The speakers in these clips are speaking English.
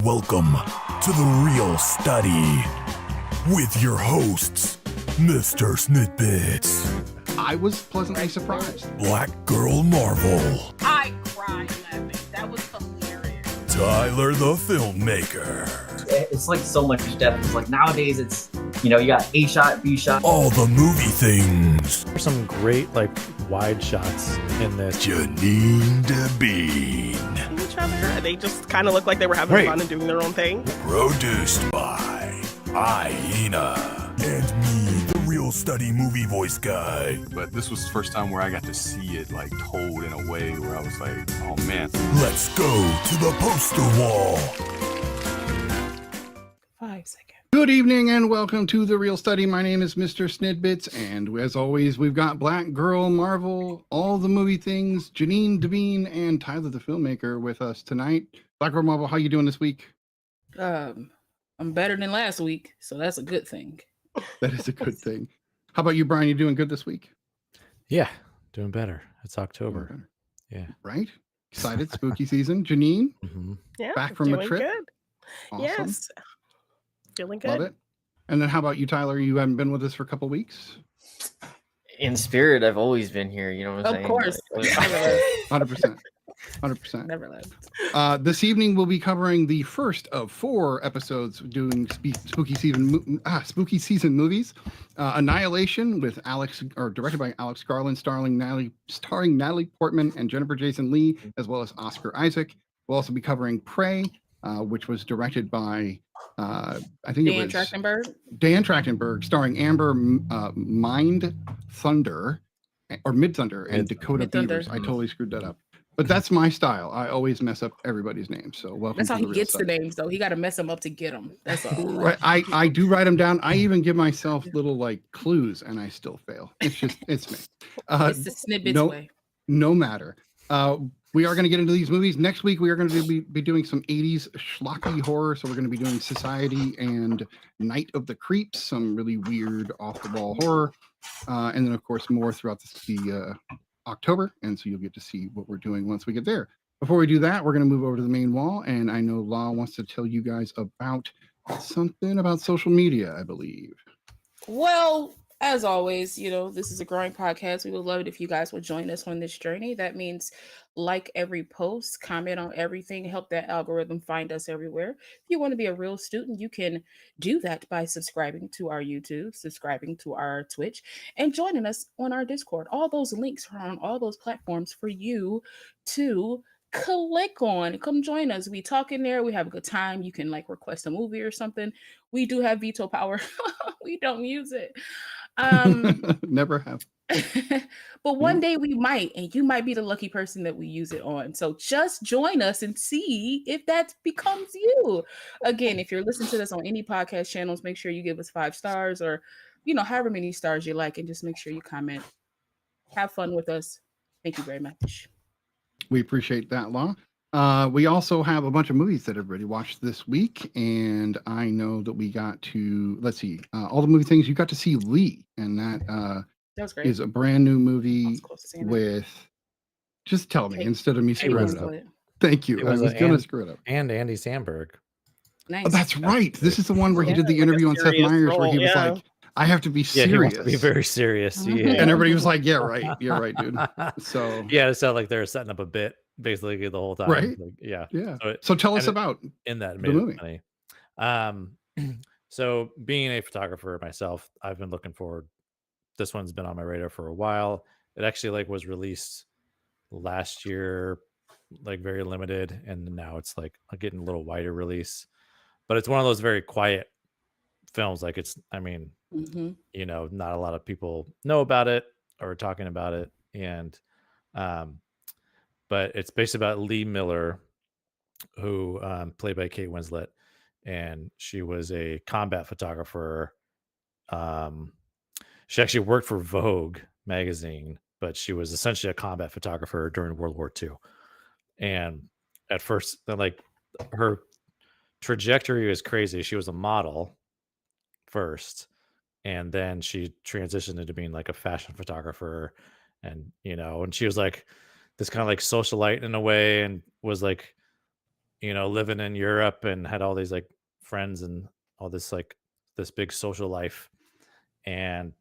welcome to The Real Study with your hosts, MrSniDBitS, I was pleasantly surprised. BlackGirlMarvel, I cried laughing. That was hilarious. TylertheFilmmaker. It's like so much depth. It's like nowadays it's, you know, you got A shot, B shot. All the movie things. There's some great, like, wide shots in this. JeannineDaBean. Each other. They just kind of look like they were having fun and doing their own thing. Produced by Hyena. And me, the Real Study movie voice guy. But this was the first time where I got to see it like told in a way where I was like, oh man. Let's go to the poster wall. 5 seconds. Good evening and welcome to The Real Study. My name is MrSniDBitS, and as always, we've got BlackGirlMarvel, all the movie things, JeannineDaBean, and Tyler the Filmmaker with us tonight. BlackGirlMarvel, how you doing this week? I'm better than last week, so that's a good thing. That is a good thing. How about you, Brian? You doing good this week? Yeah, doing better. It's October. Yeah. Right? Excited, spooky season. Janine, Yeah. back from a doing trip. Good. Awesome. Yes. Feeling good. Love it. And then how about you, Tyler? You haven't been with us for a couple weeks? In spirit, I've always been here. You know what I'm saying? Of course. Like, 100%. 100%. Never left. This evening we'll be covering the first of 4 episodes doing spooky season movies. Annihilation with directed by Alex Garland, starring Natalie Portman and Jennifer Jason Leigh, as well as Oscar Isaac. We'll also be covering Prey, which was directed by I think Dan it was Dan Trachtenberg, starring Amber Mid Thunder and Dakota Beavers. I totally screwed that up. But that's my style. I always mess up everybody's name. So welcome. That's to how the he Real gets Study. the names, though. He got to mess them up to get them. That's all. Right. I do write them down. I even give myself little like clues, and I still fail. It's me. It's the SniDBitS way. No matter. We are going to get into these movies next week. We are going to be doing some 80s schlocky horror. So we're going to be doing Society and Night of the Creeps, some really weird off the wall horror, and then of course more throughout the October. And so you'll get to see what we're doing once we get there. Before we do that, we're going to move over to the main wall, and I know Law wants to tell you guys about something about social media, I believe. Well, as always, this is a growing podcast. We would love it if you guys would join us on this journey. That means like every post, comment on everything, help that algorithm find us everywhere. If you want to be a real student, you can do that by subscribing to our YouTube, subscribing to our Twitch, and joining us on our Discord. All those links are on all those platforms for you to click on. Come join us. We talk in there. We have a good time. You can request a movie or something. We do have veto power. We don't use it. Never have. But one day we might, and you might be the lucky person that we use it on. So just join us and see if that becomes you. Again, if you're listening to this on any podcast channels, make sure you give us 5 stars or, however many stars you like, and just make sure you comment. Have fun with us. Thank you very much. We appreciate that, Law. We also have a bunch of movies that everybody watched this week, and I know that we got to, let's see, all the movie things. You got to see Lee, and that was great. is a brand new movie with, just tell me, instead of me screwing it up. Thank you. I was going to screw it up. And Andy Samberg. Nice. Oh, that's right. This is the one where he did the interview on Seth Meyers where he was like, I have to be serious. He wants to be very serious. Yeah. And everybody was like, yeah, right. You're right, dude. So yeah, it sounded like they're setting up a bit basically the whole time. Right. Yeah. So tell us about in that the movie. Funny. So being a photographer myself, I've been looking forward. This one's been on my radar for a while. It actually was released last year, very limited, and now it's getting a little wider release. But it's one of those very quiet films. Not a lot of people know about it or talking about it. And but it's based about Lee Miller, who played by Kate Winslet, and she was a combat photographer. She actually worked for Vogue magazine, but she was essentially a combat photographer during World War II. And at first, her trajectory was crazy. She was a model first, and then she transitioned into being a fashion photographer, and and she was this kind of socialite in a way, and was living in Europe and had all these like friends and all this like this big social life, and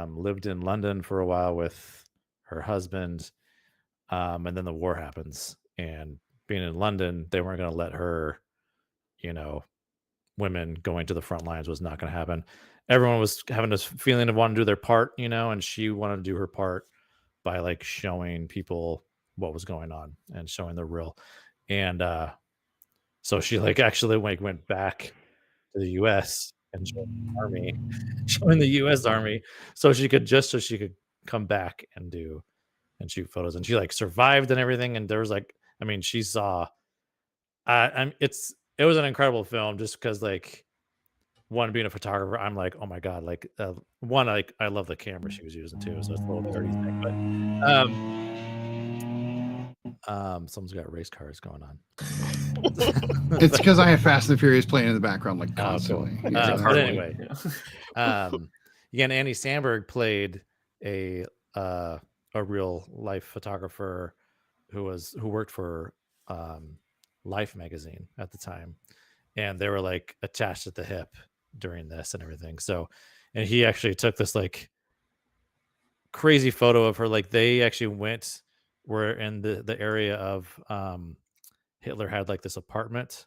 lived in London for a while with her husband, and then the war happens, and being in London, they weren't going to let her, women going to the front lines was not going to happen. Everyone was having this feeling of wanting to do their part, and she wanted to do her part by like showing people what was going on and showing the real. And so she like actually like went back to the US and joined the army, joined the US Army so she could come back and shoot photos, and she like survived and everything. And there was like, I mean, she saw it was an incredible film just because like one, being a photographer, I'm like, oh my god, like one, like I love the camera she was using too, so it's a little dirty thing, but someone's got race cars going on. It's because I have Fast and the Furious playing in the background like constantly. Cool. But anyway, again, Andy Samberg played a real life photographer who worked for Life magazine at the time, and they were like attached at the hip during this and everything. So, and he actually took this like crazy photo of her. Like they actually were in the area of Hitler had like this apartment,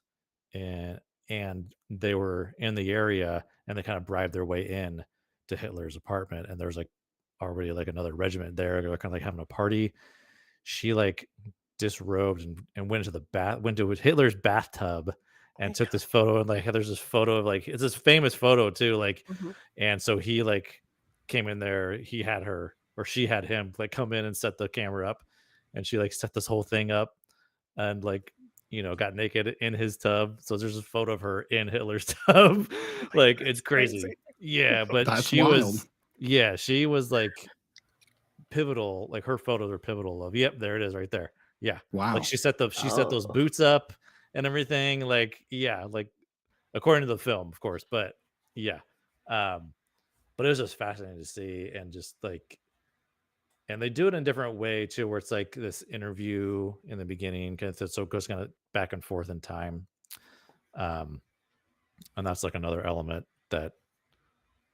and they were in the area, and they kind of bribed their way in to Hitler's apartment, and there's like already like another regiment there. They're kind of like having a party. She like disrobed and went to Hitler's bathtub and took this photo, and like there's this photo of like, it's this famous photo too, like and so he like came in there, she had him like come in and set the camera up, and she like set this whole thing up and like got naked in his tub. So there's a photo of her in Hitler's tub. Like it's crazy. Yeah, but That's she wild. she was like pivotal. Like her photos are pivotal of, yep, there it is right there. Yeah. Wow. Like she set those boots up and everything. Like, yeah, like according to the film, of course, but yeah. But it was just fascinating to see, and just like, and they do it in a different way too, where it's like this interview in the beginning, so it goes kind of back and forth in time. And that's like another element that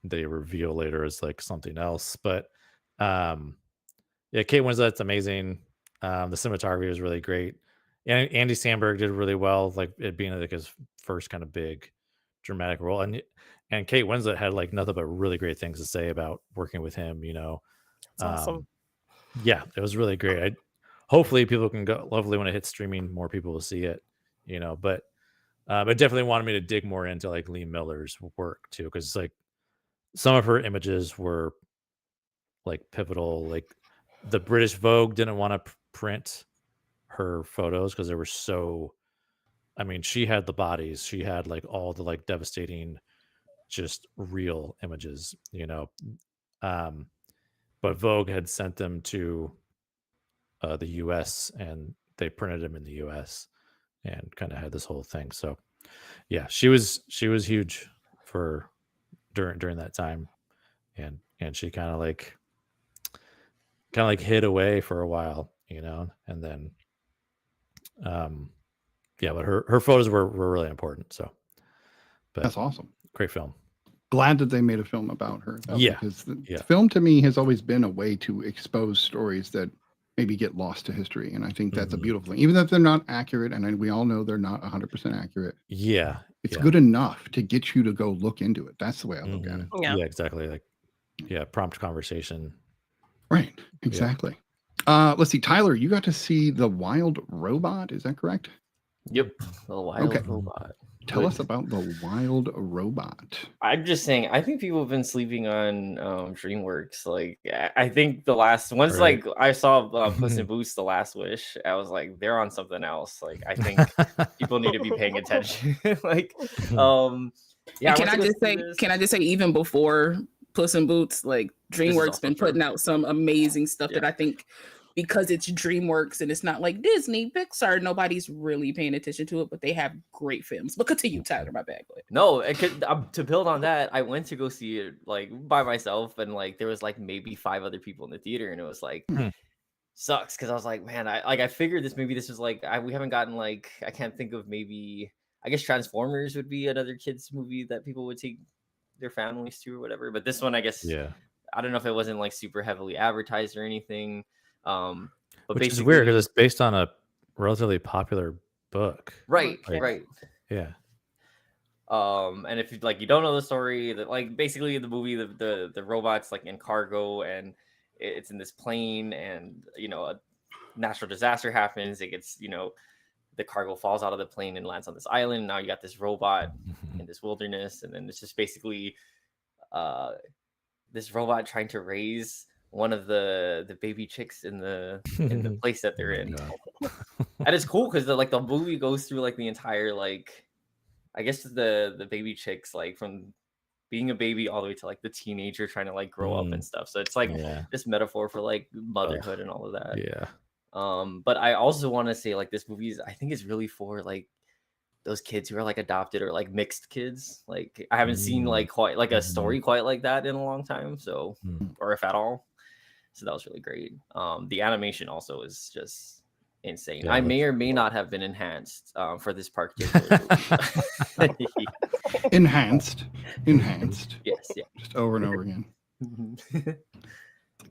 they reveal later is like something else. But yeah, Kate Winslet's amazing. The cinematography was really great. And Andy Samberg did really well, like it being like his first kind of big dramatic role. And Kate Winslet had like nothing but really great things to say about working with him, That's awesome. Yeah, it was really great. Hopefully people can go. Hopefully when it hits streaming, more people will see it, but it definitely wanted me to dig more into like Lee Miller's work too, because it's like some of her images were like pivotal. Like the British Vogue didn't want to print her photos because they were so, I mean, she had the bodies, she had like all the like devastating, just real images, but Vogue had sent them to the US, and they printed them in the US and kind of had this whole thing. So yeah, she was huge for during that time, and she kind of like hid away for a while, and then yeah, but her photos were really important. So but That's awesome. Great film. Glad that they made a film about her, though, Yeah. because the film to me has always been a way to expose stories that maybe get lost to history, and I think that's a beautiful thing, even if they're not accurate, and we all know they're not 100% accurate. Yeah, it's good enough to get you to go look into it. That's the way I look at it. Yeah. Yeah, exactly. Like, yeah, prompt conversation. Right, exactly. Let's see, Tyler, you got to see The Wild Robot, is that correct? Yep, The Wild Robot. Tell us about The Wild Robot. I'm just saying, I think people have been sleeping on DreamWorks. Like, I think the last once, like I saw Puss in Boots: The Last Wish, I was like, they're on something else. Like, I think people need to be paying attention. Like, yeah. Can I just say, even before Puss in Boots, like DreamWorks been putting out some amazing stuff that I think, because it's DreamWorks and it's not like Disney, Pixar, nobody's really paying attention to it, but they have great films. But continue, Tyler, my bad. No, to build on that, I went to go see it like by myself, and like there was like maybe 5 other people in the theater, and it was like sucks because I was like, man, I figured this was like we haven't gotten like I can't think of maybe I guess Transformers would be another kids movie that people would take their families to or whatever. But this one, I guess, I don't know if it wasn't like super heavily advertised or anything. But which is weird because it's based on a relatively popular book. Right, like, right. Yeah. And if you like you don't know the story, that like basically the movie, the robot's like in cargo and it's in this plane, and you know a natural disaster happens. It gets the cargo falls out of the plane and lands on this island. And now you got this robot in this wilderness, and then it's just basically this robot trying to raise one of the baby chicks in the place that they're in. And it's cool because the movie goes through like the entire like I guess the baby chicks like from being a baby all the way to like the teenager trying to like grow up and stuff. So it's like this metaphor for like motherhood and all of that. Yeah. But I also want to say like this movie I think is really for like those kids who are like adopted or like mixed kids. Like I haven't seen like quite like a story quite like that in a long time. So or if at all. So that was really great. The animation also is just insane. Yeah, I may or may not have been enhanced for this particular movie. Enhanced. Yes, yeah. Just over and over again.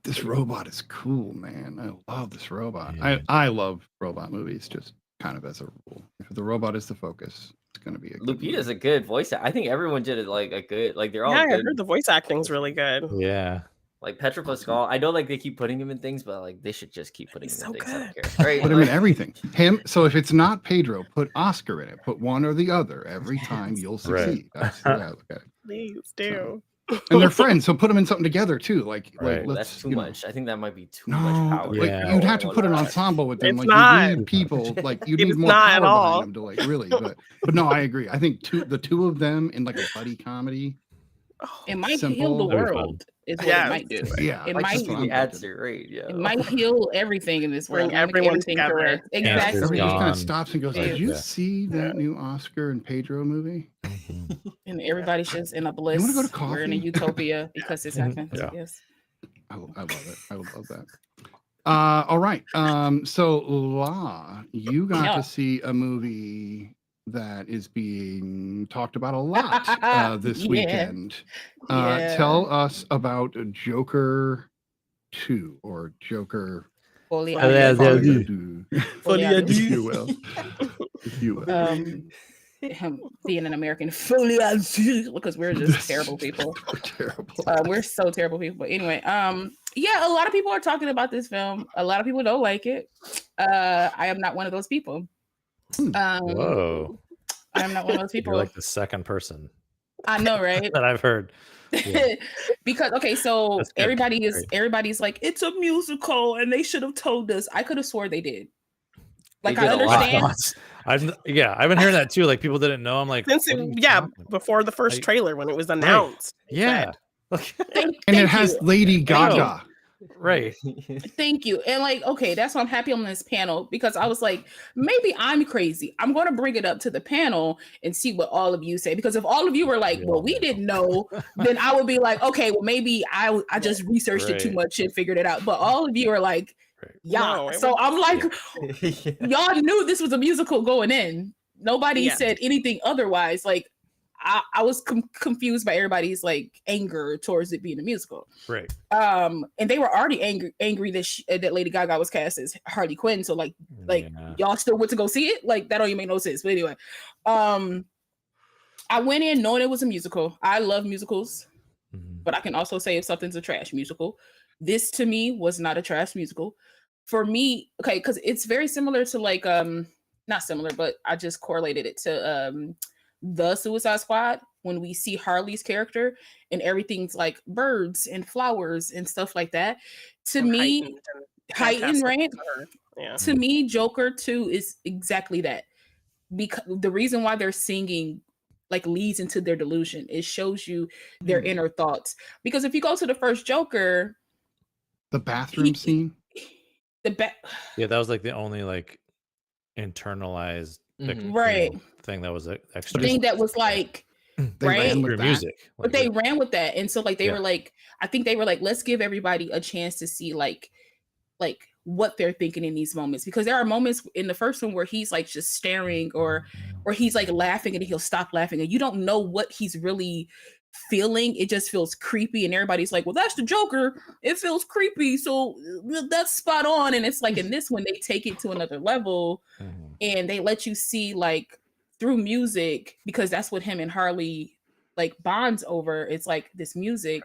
This robot is cool, man. I love this robot. Yeah. I love robot movies just kind of as a rule. If the robot is the focus, it's going to be a good Lupita's movie. a good voice. I think everyone did it like a good, like they're all I good. heard the voice acting's really good. Yeah. Like Petra Pascal, I know like they keep putting him in things, but like they should just keep putting He's him in so things. I don't good. care. Right? Put him in everything. So if it's not Pedro, put Oscar in it. Put one or the other. Every time you'll succeed. That's the way I look at it. Please do. And they're friends, so put them in something together too. Like That's too much. I think that might be too No, much power. like you'd have to put an ensemble with them. It's like not. you need people, like you It need is more not power at all. behind them to like really. But no, I agree. I think the two of them in like a buddy comedy. It might Simple. heal the That'd be world. Is what Yes. it might do. Yeah, It Like might just what the I'm answer, right? Yeah. It might heal everything in this world. Bring It might make everyone everything together. correct. Cancer's Exactly. Everybody just kind gone. of stops and goes, "Did you Yeah. see that new Oscar and Pedro movie?" And everybody's just in a bliss. wanna go to We're in a coffee? utopia because this happened. Yeah. Yes. I love it. I would love that. All right. So La, you got Yeah. to see a movie that is being talked about a lot this Yeah. weekend. Yeah. Tell us about Joker 2 or Joker Folie Oh, yeah, à deux. yeah. Folie à if deux. you will. If you will. Him being an American folie à deux, because we're just terrible people. We're terrible. We're so terrible people. But anyway, yeah, a lot of people are talking about this film. A lot of people don't like it. I am not one of those people. Whoa. I am not one of those people. You're like the second person I know, right? that I've heard. Yeah. Because okay, so That's good. everybody's like, it's a musical and they should have told us. I could have swore they did. Like They I did a lot. understand. I've been hearing that too. Like people didn't know. I'm like, Since what are you yeah, talking about? before the first Like- trailer when it was announced. it Yeah. Thank And it you. has Lady Gaga. Right. Thank you. And like, okay, that's why I'm happy on this panel, because I was like, maybe I'm crazy. I'm going to bring it up to the panel and see what all of you say. Because if all of you were like, well, we didn't know, then I would be like, okay, well, maybe I just researched it too Right. much and figured it out. But all of you are like, Right. yeah. No, it So was- I'm like, y'all knew this was a musical going in. Nobody Yeah. said anything otherwise. Like, I was confused by everybody's like anger towards it being a musical. Right. And they were already angry that that Lady Gaga was cast as Harley Quinn. So like Yeah. y'all still went to go see it? Like that don't even make no sense. But anyway, I went in knowing it was a musical. I love musicals, Mhm. but I can also say if something's a trash musical. This to me was not a trash musical. For me, okay, because it's very similar to like not similar, but I just correlated it to the Suicide Squad when we see Harley's character and everything's like birds and flowers and stuff like that. To And me, heightened, fantastic right? color. Yeah. To me, Joker 2 is exactly that. Because the reason why they're singing like leads into their delusion. It shows you their inner thoughts. Because if you go to the first Joker, The bathroom scene. Yeah, that was like the only like internalized Right. thing that was extra. thing that was like They right? ran with Through that. music. But Like, they ran with that. And so like they Yeah. were like, I think they were like, let's give everybody a chance to see like what they're thinking in these moments, because there are moments in the first one where he's like just staring or he's like laughing and he'll stop laughing and you don't know what he's really feeling. It just feels creepy and everybody's like, well, that's the Joker, it feels creepy, so that's spot on. And it's like in this one they take it to another level and they let you see like through music, because that's what him and Harley like bonds over. It's like this music,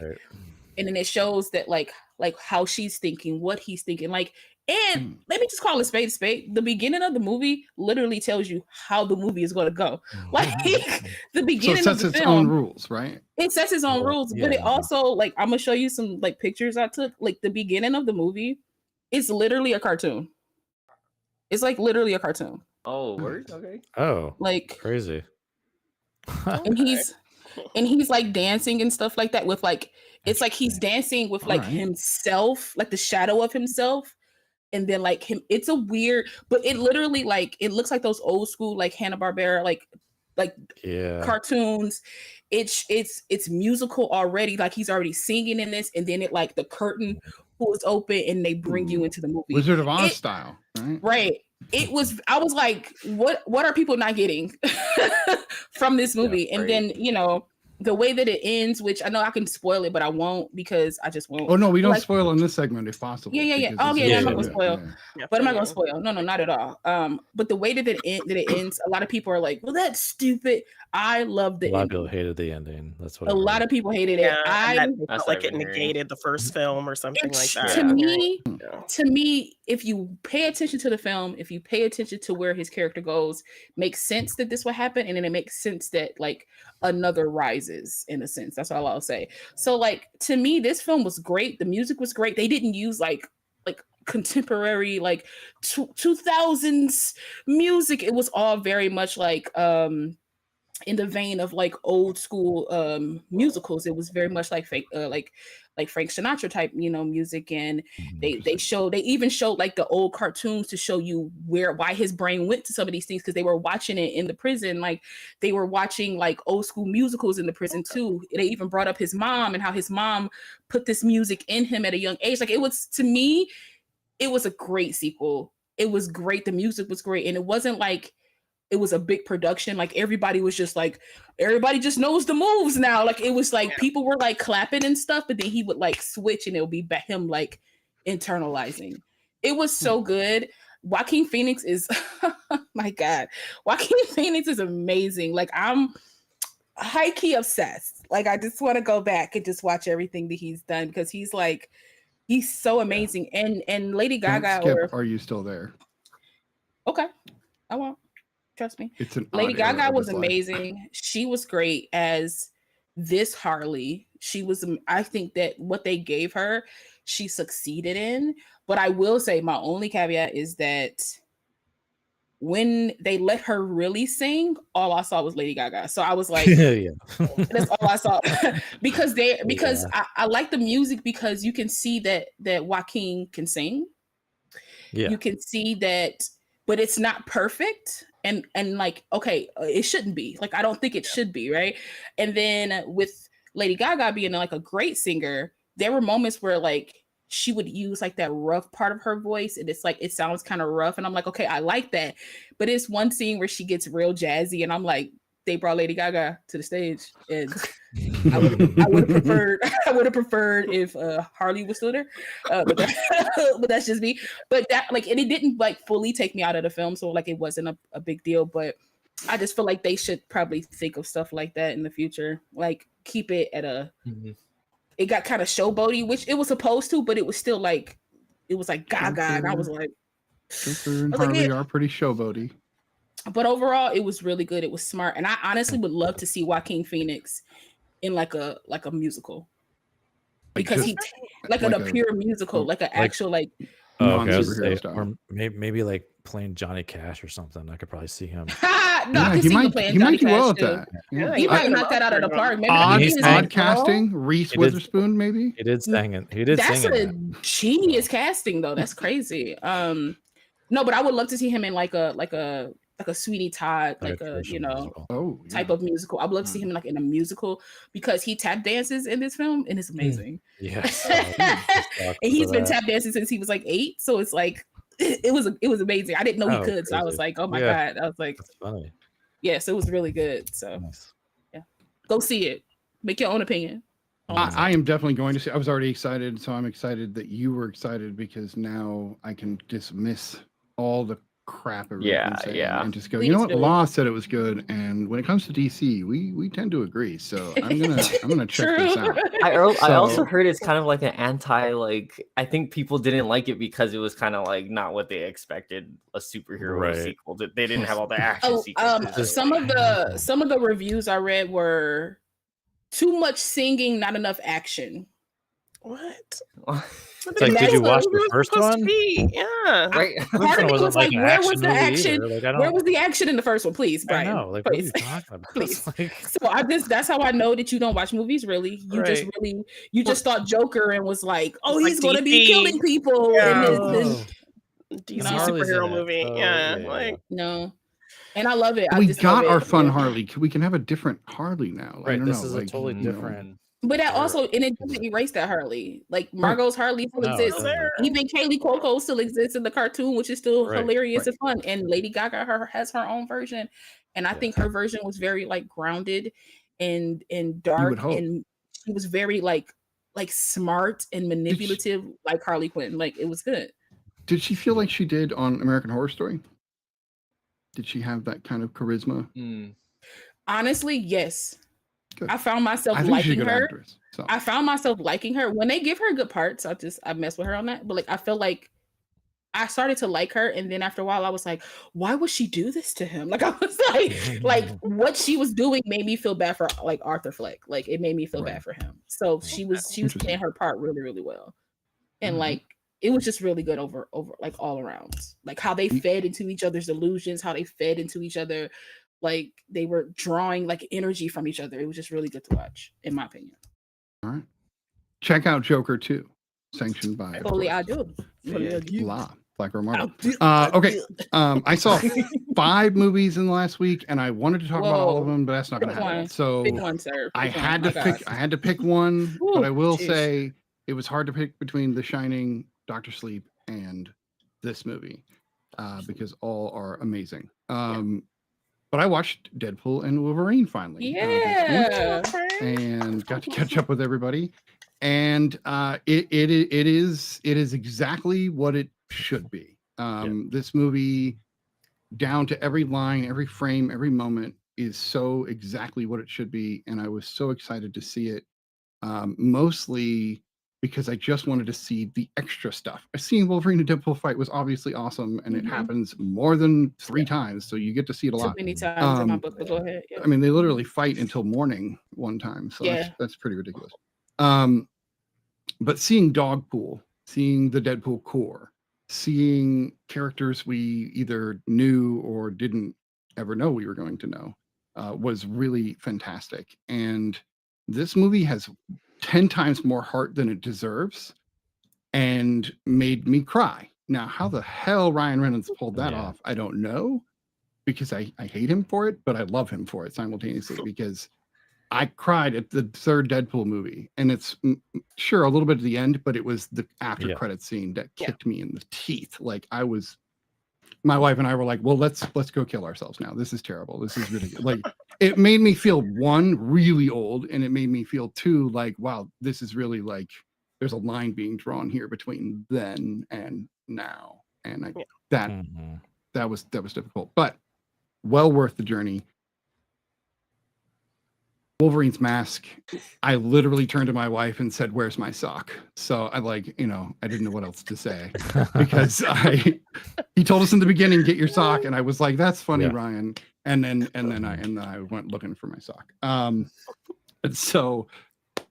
and then it shows that like how she's thinking, what he's thinking, like. And let me just call a spade a spade. The beginning of the movie literally tells you how the movie is going to go. Like the beginning so it of sets the its film, own rules, right? it sets its own rules, but it also like, I'm gonna show you some like pictures I took. Like the beginning of the movie, it's literally a cartoon. It's like literally a cartoon. Oh, word? Okay. Oh, like crazy. And he's like dancing and stuff like that with like, it's like he's dancing with like himself, like the shadow of himself. And then like him, it's a weird, but it literally like, it looks like those old school like Hanna-Barbera like cartoons. It's musical already, like he's already singing in this, and then it like the curtain pulls open and they bring you into the movie, Wizard of Oz style, right? It was, I was like, what are people not getting from this movie? And then, you know, the way that it ends, which I know I can spoil it, but I won't, because I just won't. Oh no, we don't like, spoil in this segment if possible. Yeah. Oh yeah, I'm not gonna spoil. But I'm not gonna spoil. No, not at all. But the way that it ends, a lot of people are like, well, that's stupid. I love the ending. A lot of people hated the ending. That's what a lot of people hated it. I felt like it negated the first film or something like that. To me, if you pay attention to the film, if you pay attention to where his character goes, makes sense that this will happen, and then it makes sense that like another rises, in a sense. That's all I'll say. So like, to me, this film was great. The music was great. They didn't use like contemporary like 2000s music. It was all very much like in the vein of like old school musicals. It was very much like fake like Frank Sinatra type, you know, music. And they even showed like the old cartoons to show you why his brain went to some of these things, because they were watching it in the prison. Like they were watching like old school musicals in the prison too. They even brought up his mom and how his mom put this music in him at a young age. Like, it was, to me, it was a great sequel. It was great. The music was great. And it wasn't like it was a big production. Like everybody was just like, everybody just knows the moves now. Like it was like people were like clapping and stuff, but then he would like switch and it'll be him like internalizing. It was so good. Joaquin Phoenix is, my God, Joaquin Phoenix is amazing. Like I'm high-key obsessed. Like I just want to go back and just watch everything that he's done, because he's so amazing. And Lady Gaga, Are You Still There? Okay, I won't. Trust me. It's an Lady Gaga was amazing. Life. She was great as this Harley. She was, I think that what they gave her, she succeeded in. But I will say my only caveat is that when they let her really sing, all I saw was Lady Gaga. So I was like, that's all I saw. because I like the music, because you can see that Joaquin can sing. Yeah. You can see that, but it's not perfect. And like, okay, it shouldn't be. Like, I don't think it should be, right? And then with Lady Gaga being like a great singer, there were moments where like she would use like that rough part of her voice, and it's like it sounds kind of rough, and I'm like, okay, I like that. But it's one scene where she gets real jazzy, and I'm like, they brought Lady Gaga to the stage, and I would have preferred if Harley was still there, but that's just me. But that, like, and it didn't like fully take me out of the film, so like it wasn't a big deal. But I just feel like they should probably think of stuff like that in the future, like keep it at a. It got kind of showboaty, which it was supposed to, but it was still like, it was like Gaga, and I was like, Joker and Harley are pretty showboaty. But overall, it was really good. It was smart, and I honestly would love to see Joaquin Phoenix in like a musical, because he like a pure musical, like an actual like. Oh, okay. Or maybe like playing Johnny Cash or something. I could probably see him. No, I can see him playing Johnny Cash well too. Yeah. He might knock that out of the park. Maybe odd casting. Reese Witherspoon, maybe. He did sing it. He did. That's a genius casting, though. That's crazy. No, but I would love to see him in like a a Sweeney Todd, like a type of musical. I would love to see him like in a musical because he tap dances in this film and it's amazing. Yes. And he's been tap dancing since he was like 8, so it's like it was amazing. I didn't know he could, so I was like, oh my god. I was like, that's funny. Yes, it was really good. So yeah, go see it. Make your own opinion. I am definitely going to see. I was already excited, so I'm excited that you were excited because now I can dismiss all the crap everyone's saying and just go, you know what, Law said it was good, and when it comes to DC, we tend to agree. So I'm gonna check this out. I also heard it's kind of like an anti, like, I think people didn't like it because it was kind of like not what they expected a superhero sequel. They didn't have all the action sequences. Some of the reviews I read were too much singing, not enough action. What? It's like, did you watch the first one? Yeah. Right. Part of me was like, where was the action? Where was the action in the first one? Please, Brian. I know. Like, please. What are you talking about? Please. Like... So that's how I know that you don't watch movies. Really, you just thought Joker and was like, oh, he's going to be killing people in this DC superhero movie. No. And I love it. We got our fun Harley. We can have a different Harley now. Right. This is a totally different. But that also, and it doesn't erase that Harley. Like Margot's Harley still exists. Even Kaylee Cuoco still exists in the cartoon, which is still hilarious and fun. And Lady Gaga has her own version, and I think her version was very like grounded and dark, and she was very like smart and manipulative, like Harley Quinn. Like it was good. Did she feel like she did on American Horror Story? Did she have that kind of charisma? Honestly, yes. Good. I found myself liking her. Actress, so. I found myself liking her when they give her good parts. I mess with her on that, but like I feel like I started to like her, and then after a while, I was like, why would she do this to him? Like I was like what she was doing made me feel bad for like Arthur Fleck. Like it made me feel bad for him. So she was playing her part really, really well, and like it was just really good over like all around. Like how they fed into each other's illusions, how they fed into each other. Like they were drawing like energy from each other. It was just really good to watch, in my opinion. All right. Check out Joker 2, sanctioned by I do. BlackGirlMarvel. Okay. I saw 5 movies in the last week, and I wanted to talk about all of them, but that's not going to happen. So big one, sir. I had to pick one, but I will say it was hard to pick between The Shining, Dr. Sleep, and this movie because all are amazing. But I watched Deadpool and Wolverine finally. And got to catch up with everybody. And it is exactly what it should be. This movie, down to every line, every frame, every moment, is so exactly what it should be. And I was so excited to see it. Mostly because I just wanted to see the extra stuff. Seeing Wolverine and Deadpool fight was obviously awesome, and it happens more than 3 times, so you get to see it a lot. Too many times in my book, but go ahead. I mean, they literally fight until morning one time, so that's pretty ridiculous. But seeing Dogpool, seeing the Deadpool core, seeing characters we either knew or didn't ever know we were going to know, was really fantastic. And this movie has 10 times more heart than it deserves and made me cry. Now, how the hell Ryan Reynolds pulled that off, I don't know, because I hate him for it, but I love him for it simultaneously because I cried at the 3rd Deadpool movie, and it's sure a little bit at the end, but it was the after credit scene that kicked me in the teeth. Like my wife and I were like, well, let's go kill ourselves now. This is terrible. This is ridiculous. Like it made me feel 1, really old, and it made me feel 2, like, wow, this is really like there's a line being drawn here between then and now. And that was difficult, but well worth the journey. Wolverine's mask, I literally turned to my wife and said, where's my sock? So I I didn't know what else to say because he told us in the beginning, get your sock. And I was like, that's funny, Ryan. And then I went looking for my sock. So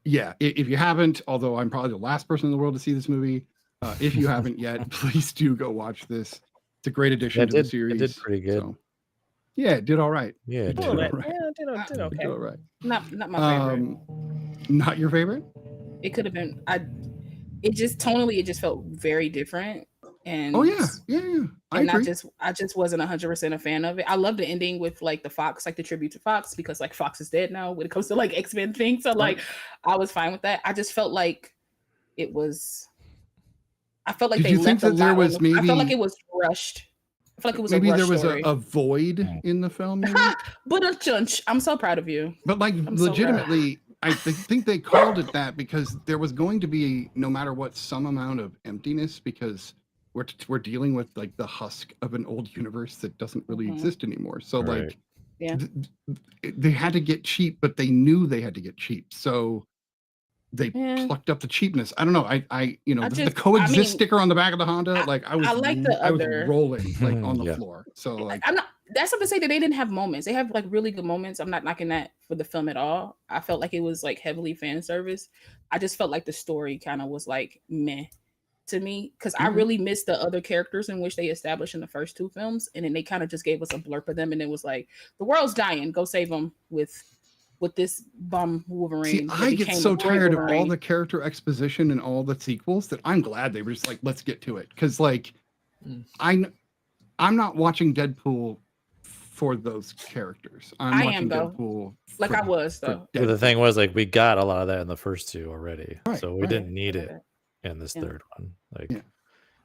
yeah, if you haven't, although I'm probably the last person in the world to see this movie, if you haven't yet, please do go watch this. It's a great addition to the series. It did pretty good. So, yeah, it did all right. Yeah, it did all right. Yeah, it did okay. It did all right. Not my favorite. Not your favorite? It could have been. It just tonally, it just felt very different. And Oh yeah. I and agree. I just wasn't 100% a fan of it. I love the ending with like the Fox, like the tribute to Fox, because like Fox is dead now when it comes to like X-Men things. So like I was fine with that. I just felt like it was. I felt like Did they you left think that a there lot was on the, I felt like maybe it was rushed. I felt like it was maybe a rush there was story. a void in the film? Maybe? But a chunch. I'm so proud of you. But like I'm so proud. legitimately, I think they called it that because there was going to be, no matter what, some amount of emptiness because we're dealing with like the husk of an old universe that doesn't really exist anymore. So Right. like, Yeah. they had to get cheap, but they knew they had to get cheap. So they Yeah. plucked up the cheapness. I don't know. I you know, I the just- coexist I mean, sticker on the back of the Honda, like I was like the I was other- rolling like on the Yeah. floor. So like I'm not. That's not to say that they didn't have moments. They have like really good moments. I'm not knocking that for the film at all. I felt like it was like heavily fan service. I just felt like the story kind of was like meh to me because I really missed the other characters in which they established in the first two films, and then they kind of just gave us a blurb of them, and it was like the world's dying, go save them with this bum Wolverine. See, that I get became so the great tired of all Wolverine. the character exposition and all the sequels that I'm glad they were just like, let's get to it. Because like, I'm not watching Deadpool for those characters. I I'm watching am, though. Deadpool Like for- I was for though. But the Deadpool. thing was, like, we got a lot of that in the first two already, Right, so we right. didn't need it in this Yeah. third one. Like, Yeah.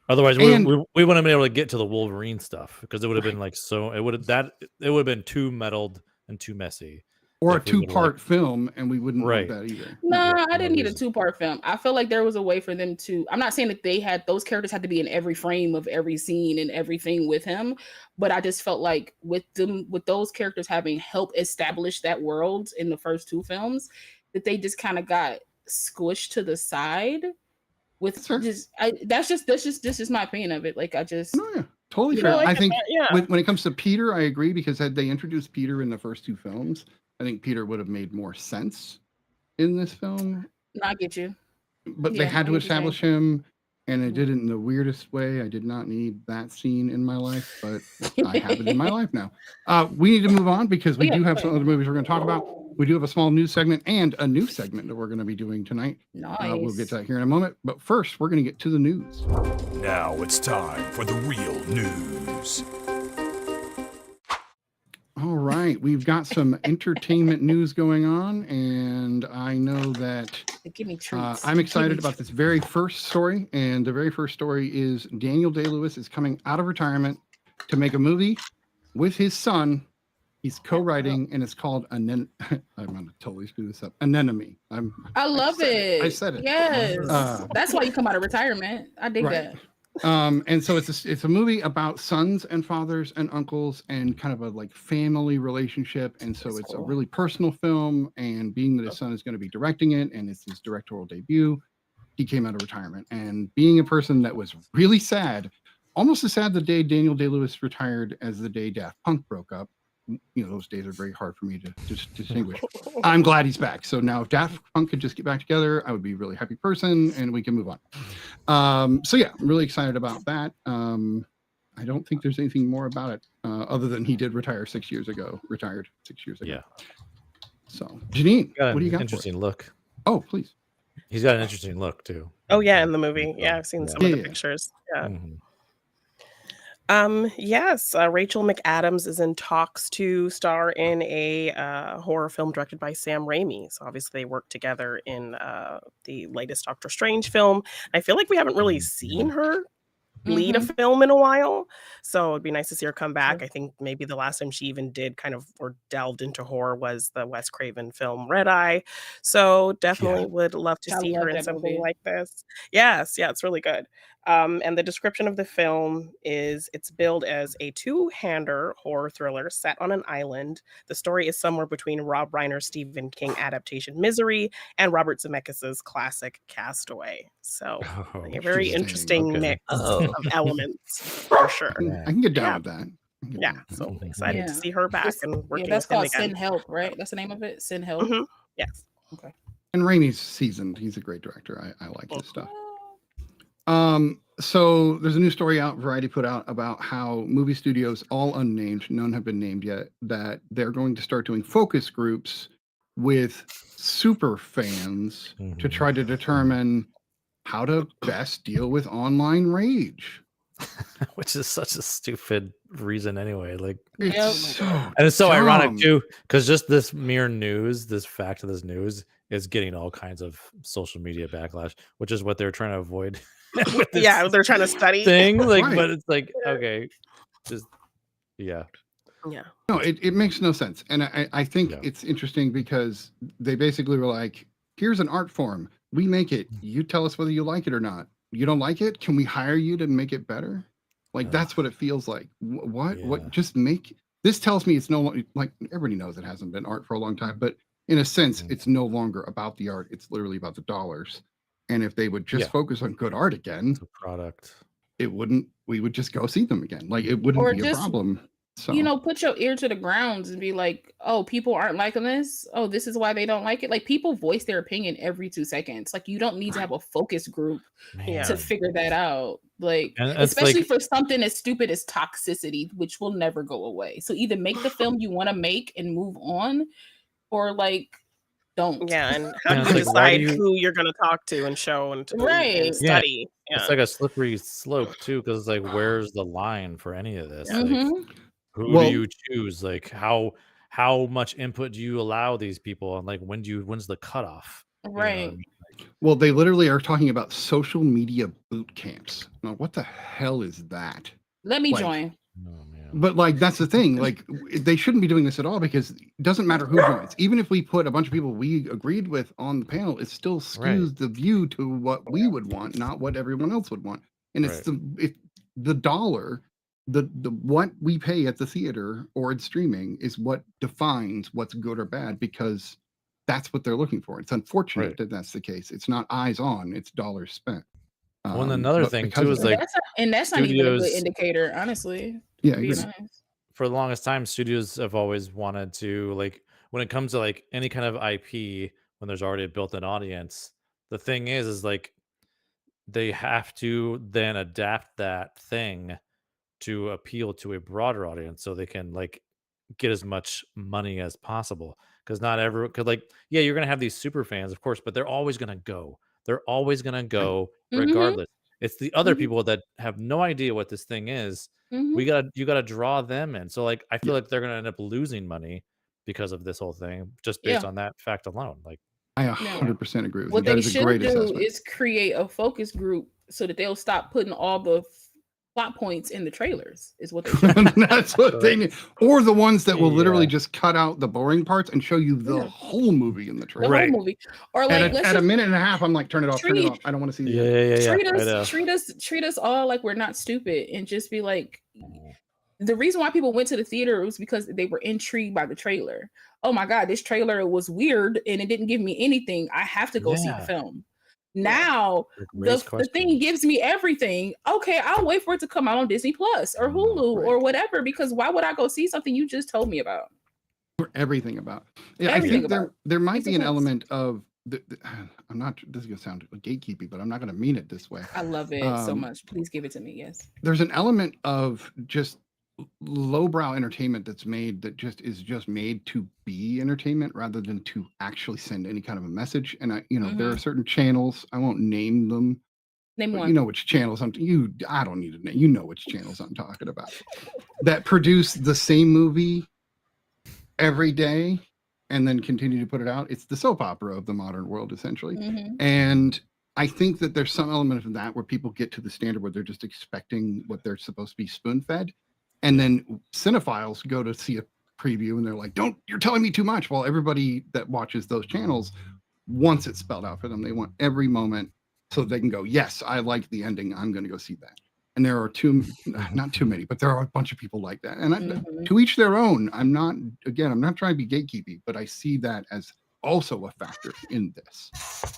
otherwise, And- we wouldn't have been able to get to the Wolverine stuff because it would have been like so. It would have been too muddled and too messy. Or a if we would've, two-part film, and we wouldn't Right. want that either. Nah, Yeah, I didn't need a there's- two-part film. I feel like there was a way for them to. I'm not saying that they had those characters had to be in every frame of every scene and everything with him, but I just felt like with those characters having helped establish that world in the first two films, that they just kind of got squished to the side. With Sure. that's just my opinion of it. Like I just No, yeah, totally You fair. know, I like think that, yeah. when it comes to Peter, I agree because had they introduced Peter in the first two films, I think Peter would have made more sense in this film. I get you. But they Yeah, had I to get what you're establish him, and it did it in the weirdest way. I did not need that scene in my life, but I have it in my life now. We need to move on because we Yeah, do have go some ahead. other movies we're going to talk about. We do have a small news segment and a new segment that we're going to be doing tonight. Nice. We'll get to that here in a moment. But first, we're going to get to the news. Now it's time for the real news. All right, we've got some entertainment news going on, and I know that Give me treats. I'm excited about this very first story. And the very first story is Daniel Day-Lewis is coming out of retirement to make a movie with his son. He's co-writing, and it's called I'm gonna totally screw this up. Anemone. I love it. I said it. Yes, Uh, that's why you come out of retirement. I dig Right. that. And so it's a movie about sons and fathers and uncles and kind of a like family relationship. And so That's it's cool. a really personal film. And being that his son is going to be directing it and it's his directorial debut, he came out of retirement. And being a person that was really sad, almost as sad the day Daniel Day-Lewis retired as the day Daft Punk broke up. You know, those days are very hard for me to distinguish. I'm glad he's back. So now if Daft Punk could just get back together, I would be a really happy person and we can move on. So yeah, I'm really excited about that. I don't think there's anything more about it other than he did retired 6 years ago. Yeah. So Janine, Got what do you an got? interesting look. Oh, please. He's got an interesting look too. Oh yeah, in the movie. Yeah, I've seen some of the Yeah. pictures. Yeah. Mhm. Yes, Rachel McAdams is in talks to star in a horror film directed by Sam Raimi. So obviously they worked together in the latest Doctor Strange film. I feel like we haven't really seen her lead a film in a while, so it'd be nice to see her come back. I think maybe the last time she even did kind of or delved into horror was the Wes Craven film Red Eye. So definitely would love to I see love her in that something movie. like this. Yes, yeah, it's really good. And the description of the film is it's billed as a two-hander horror thriller set on an island. The story is somewhere between Rob Reiner's Stephen King adaptation Misery and Robert Zemeckis' classic Castaway. So Oh, a very interesting okay. mix Oh. of elements for sure. I can get down Yeah. with that. I can get Yeah, down with so that. excited Yeah. to see her back and working that's with him called again. Send Help, right? That's the name of it. Send Help. Mhm. Yes. And Raimi's seasoned. He's a great director. I like his stuff. Oh. So there's a new story out, Variety put out about how movie studios, all unnamed, none have been named yet, that they're going to start doing focus groups with super fans to Mhm. try to determine how to best deal with online rage. which is such a stupid reason anyway. Like, It's Yep. so and it's so ironic dumb. too, because just this mere news, this fact of this news is getting all kinds of social media backlash, which is what they're trying to avoid with this Yeah, they're trying to study. thing. Like, Right. but it's like, okay, just yeah. Yeah. No, it makes no sense. And I think Yeah. it's interesting because they basically were like, here's an art form. We make it. You tell us whether you like it or not. You don't like it? Can we hire you to make it better? Like, that's what it feels like. What? Yeah. What? Just make this tells me it's no longer like everybody knows it hasn't been art for a long time, but in a sense, Mhm. it's no longer about the art. It's literally about the dollars. And if they would just Yeah. focus on good art again, It's a product. it wouldn't. We would just go see them again. Like it wouldn't Or be a just, problem. So you know, put your ear to the ground and be like, oh, people aren't liking this. Oh, this is why they don't like it. Like people voice their opinion every 2 seconds. Like you don't need to have a focus group Yeah. to Man. figure that out. Like, And it's especially like, for something as stupid as toxicity, which will never go away. So either make the film you want to make and move on, or like don't. Yeah, and how Yeah, do you it's like, why do decide you- who you're going to talk to and show and Right. and Yeah. study? Yeah. it's like a slippery slope too, because it's like, where's the line for any of this? Like, Mhm. who Well- do you choose? Like, how much input do you allow these people? And like, when's the cutoff? You know what I Right. mean? well, they literally are talking about social media boot camps. Now, what the hell is that? Let me Like, join. Oh man. But like that's the thing. Like they shouldn't be doing this at all because it doesn't matter who joins. Even if we put a bunch of people we agreed with on the panel, it still skews the view to what we would want, not what everyone else would want. And it's the dollar, the what we pay at the theater or in streaming is what defines what's good or bad because that's what they're looking for. It's unfortunate Right. that that's the case. It's not eyes on, it's dollars spent. Well, and another but thing, because too, of is that- like, That's not even a good studios- indicator, honestly. yeah, Being exactly. honest. for the longest time, studios have always wanted to, like, when it comes to like any kind of IP, when there's already a built-in audience, the thing is like they have to then adapt that thing to appeal to a broader audience so they can like get as much money as possible. Because not everyone could, like, yeah, you're gonna have these super fans, of course, but they're always gonna go. They're always gonna go Mhm. regardless. It's the other Mhm. people that have no idea what this thing is. Mhm. You gotta draw them in. So like I feel Yeah. like they're gonna end up losing money because of this whole thing, just Yeah. based on that fact alone. Like, I 100% agree with you. What That they is a should great do assessment. is create a focus group so that they'll stop putting all the plot points in the trailers. Is what they should. That's what they need. Or the ones that will literally Yeah. just cut out the boring parts and show you the Yeah. whole movie in the The trailer. Right. whole movie, or like let's At a just minute and a half, I'm like, turn it off, turn it treat- off. I don't want to see yeah, it. yeah, yeah. treat I know. us treat us all like we're not stupid and just be like. The reason why people went to the theater was because they were intrigued by the trailer. Oh my god, this trailer was weird and it didn't give me anything. I have to go see the Yeah. film. Now Like, the raise thing questions. gives me everything. Okay, I'll wait for it to come out on Disney Plus or Hulu Right. or whatever, because why would I go see something you just told me about? For everything about. Yeah, Everything I think about. there might Makes be an sense. element of I'm not. This is gonna sound gatekeepy, but I'm not gonna mean it this way. I love it so Um, much. Please give it to me. Yes. There's an element of just lowbrow entertainment that's made that is just made to be entertainment rather than to actually send any kind of a message. And there are certain channels, I won't name them, Name but one. you know which channels I don't need to name. You know which channels I'm talking about. That produce the same movie every day and then continue to put it out. It's the soap opera of the modern world, essentially. Mhm. And I think that there's some element of that where people get to the standard where they're just expecting what they're supposed to be spoon-fed. And then cinephiles go to see a preview and they're like, you're telling me too much. Well, everybody that watches those channels wants it spelled out for them. They want every moment so they can go, yes, I like the ending. I'm going to go see that. And there are not too many, but there are a bunch of people like that. And to each their own. I'm not trying to be gatekeepy, but I see that as also a factor in this.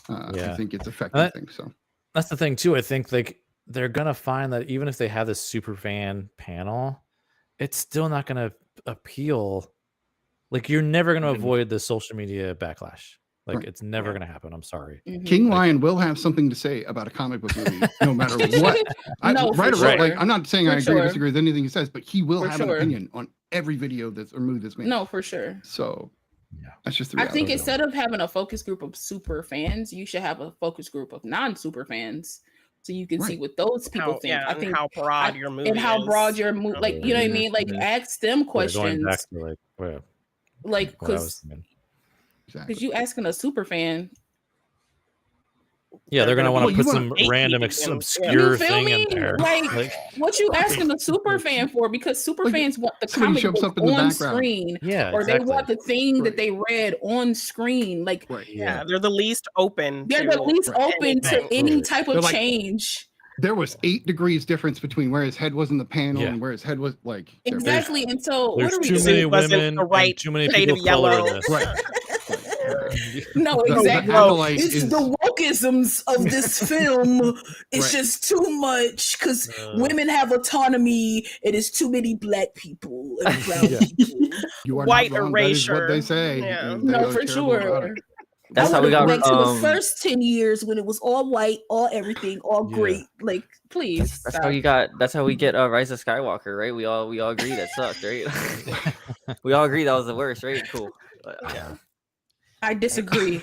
I think it's affecting things. So that's the thing too. I think like they're gonna find that even if they have this super fan panel, it's still not gonna appeal. Like you're never gonna avoid the social media backlash. Like it's never gonna happen. I'm sorry. King Lion will have something to say about a comic book movie, no matter what. No, for right or wrong, sure. like I'm not saying For I agree or sure. disagree with anything he says, but he will For have an sure. opinion on every video or movie that's made. No, for sure. So that's just the I reality. think instead of having a focus group of super fans, you should have a focus group of non-super fans so you can see Right. what those people How, think. yeah, I and think how broad your movie and how broad your is. like, you know what I mean? Like, ask them Yeah, going back questions, to like like, what I was because thinking. because you asking a super fan. Yeah, they're gonna want to put some gatekeeping random him. Yeah. obscure You feel thing in me? there. Like, what you asking a super fan for? Because super Like, fans want the somebody comic jumps book up in the on background. screen, Yeah, or they want exactly. the thing that Right. they read on screen. Like, Right. Yeah, they're the least open. they're to the least Right. open to anything. any Right. type They're of like- change. There was 8 degrees difference between where his head was in the panel Yeah. and where his head was like. Exactly. And so, what There's are we too doing? many Suit wasn't women the right and too many shade people of of color in yellow. this. Right. No, The exactly. acolyte It's is- the wokeisms of this film. It's Right. just too much because women have autonomy. It is too many black people and brown Yeah. people. You are White not wrong. That is what they erasure. say. Yeah. and they No, are for terrible about sure. it. That's I how we wanna got go back to the first 10 years when it was all white, all everything, all Yeah. great. Like, please. That's stop. how you got. That's how we get Rise of Skywalker, right? We all agree that sucked, right? We all agree that was the worst, right? Cool. But, yeah. I disagree.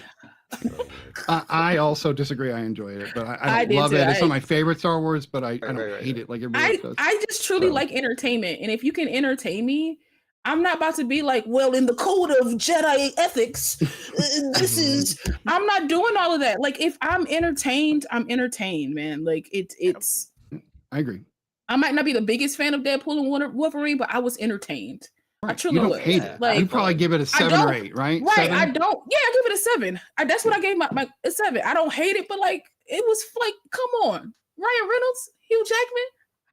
I also disagree. I enjoyed it, but I I don't did love too. it. It's not my favorite Star Wars, but I don't right, hate it like everybody I does. I just truly So- like entertainment, and if you can entertain me, I'm not about to be like, well, in the code of Jedi ethics, this is. I'm not doing all of that. Like, if I'm entertained, man. Like, it's. I agree. I might not be the biggest fan of Deadpool and Wolverine, but I was entertained. I Right. truly You don't was. hate it. Like, you probably give it a 7 or 8, right? Right. 7? I don't. Yeah, I give it a 7. That's what I gave my a 7. I don't hate it, but like, it was like, come on, Ryan Reynolds, Hugh Jackman.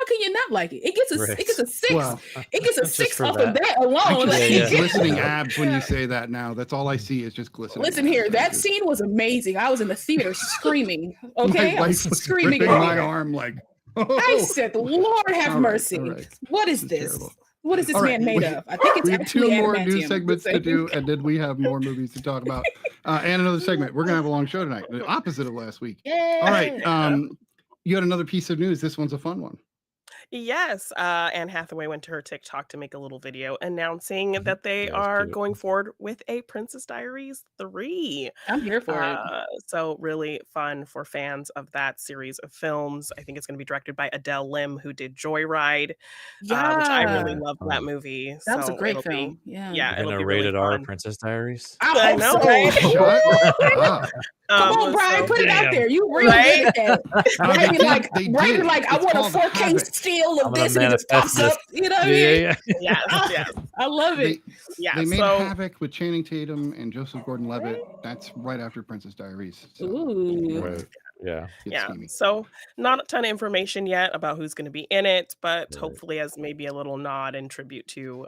How can you not like it? It gets a Right. 6. Well, It gets a Just 6 for off that. of that I alone. just Like, see yeah. glistening abs when you say that now. That's all I see is just glistening. listen abs. here, I that just- scene was amazing. I was in the theater screaming. Okay, My I was wife was screaming. gripping in my there. arm like. I Oh. said, Lord have All right, mercy. all right. What is This is this? terrible. What is this All right, man made we- of? I think it's We have 2 actually more adamantium. news segments to Just do, and then we have more movies to talk about, and another segment. We're gonna have a long show tonight, the opposite of last week. saying. All right, you had another piece of news. This one's a fun one. Yes, Anne Hathaway went to her TikTok to make a little video announcing that they Yeah, it was are cute. going forward with a Princess Diaries 3. I'm here for it. So really fun for fans of that series of films. I think it's going to be directed by Adele Lim, who did Joyride, which I really Yeah. loved that movie. That was a so great it'll be- film. Yeah. yeah, And it'll a be really rated R fun. Princess Diaries. I know, hope right? so. Shut up. Come on, Brian, so- put it out Damn. there. You real Right? good at that. No, Brian they be like, did. Brian be like, I It's want a called 4K Havoc. still I'm of gonna this, and it just pops manifest up. You know what I mean? Yeah. Yes, yes, I love They, it. yeah. they made so Havoc with Channing Tatum and Joseph Gordon-Levitt. That's right after Princess Diaries. So Ooh. Right. Yeah. get yeah, steamy. so not a ton of information yet about who's going to be in it, but Right. hopefully as maybe a little nod and tribute to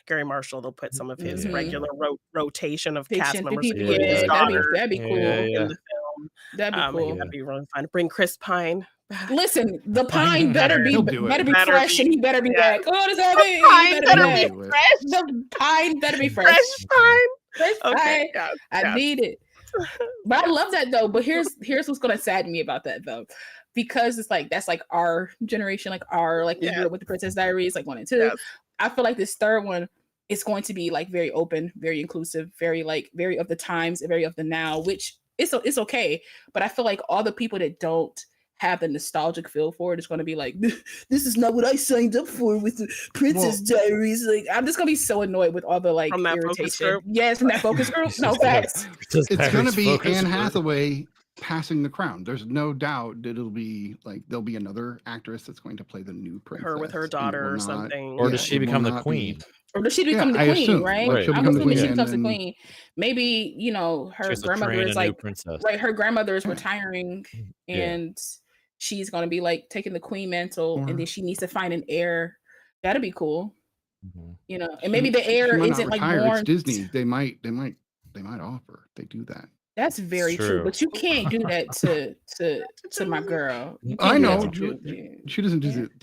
Gary Marshall, they'll put some of his Mhm. regular rotation of cast Fiction, members, people, including his yeah, daughter, that'd be Yeah, cool. yeah, in yeah. the film. That'd be I think cool. that'd be really fun. Bring Chris Pine back. Listen, the pine better be He'll do it. better be Better fresh, be- and he better be yeah. back. Oh, does that mean? Pine better be be do it. fresh. The pine better be fresh. Fresh Pine. Fresh Okay. pine. Yeah, I yeah. need it. But I love that though. But here's what's gonna sadden me about that though. Because it's like that's like our generation, like our like we Yeah. grew up with the Princess Diaries, like 1 and 2. Yes. I feel like this third one is going to be like very open, very inclusive, very of the times, very of the now, which it's okay. But I feel like all the people that don't have the nostalgic feel for it is going to be like, this is not what I signed up for with the Princess Diaries. Like, I'm just gonna be so annoyed with all the like From that focus irritation. group? Yes, from that focus group. No facts. It's going to be Anne Hathaway passing the crown. There's no doubt that it'll be like there'll be another actress that's going to play the new princess. Her with her and it daughter will or not- something. Or yeah, does she it will become the not queen? be- Or does she become Yeah, I the queen, assume, right? like, she'll I'm become the assuming she queen, becomes the and then- queen. Maybe, you know, her She has to grandmother train is a new like, princess. right, her grandmother is retiring Yeah. and she's going to be like taking the queen mantle Or- and then she needs to find an heir. That'd be cool, Mhm. you know, and maybe the She heir might not isn't like retire. born. It's Disney. They might offer. They do that. That's very true, true. but you can't do that to my girl. You I can't do know. that to Julie. She doesn't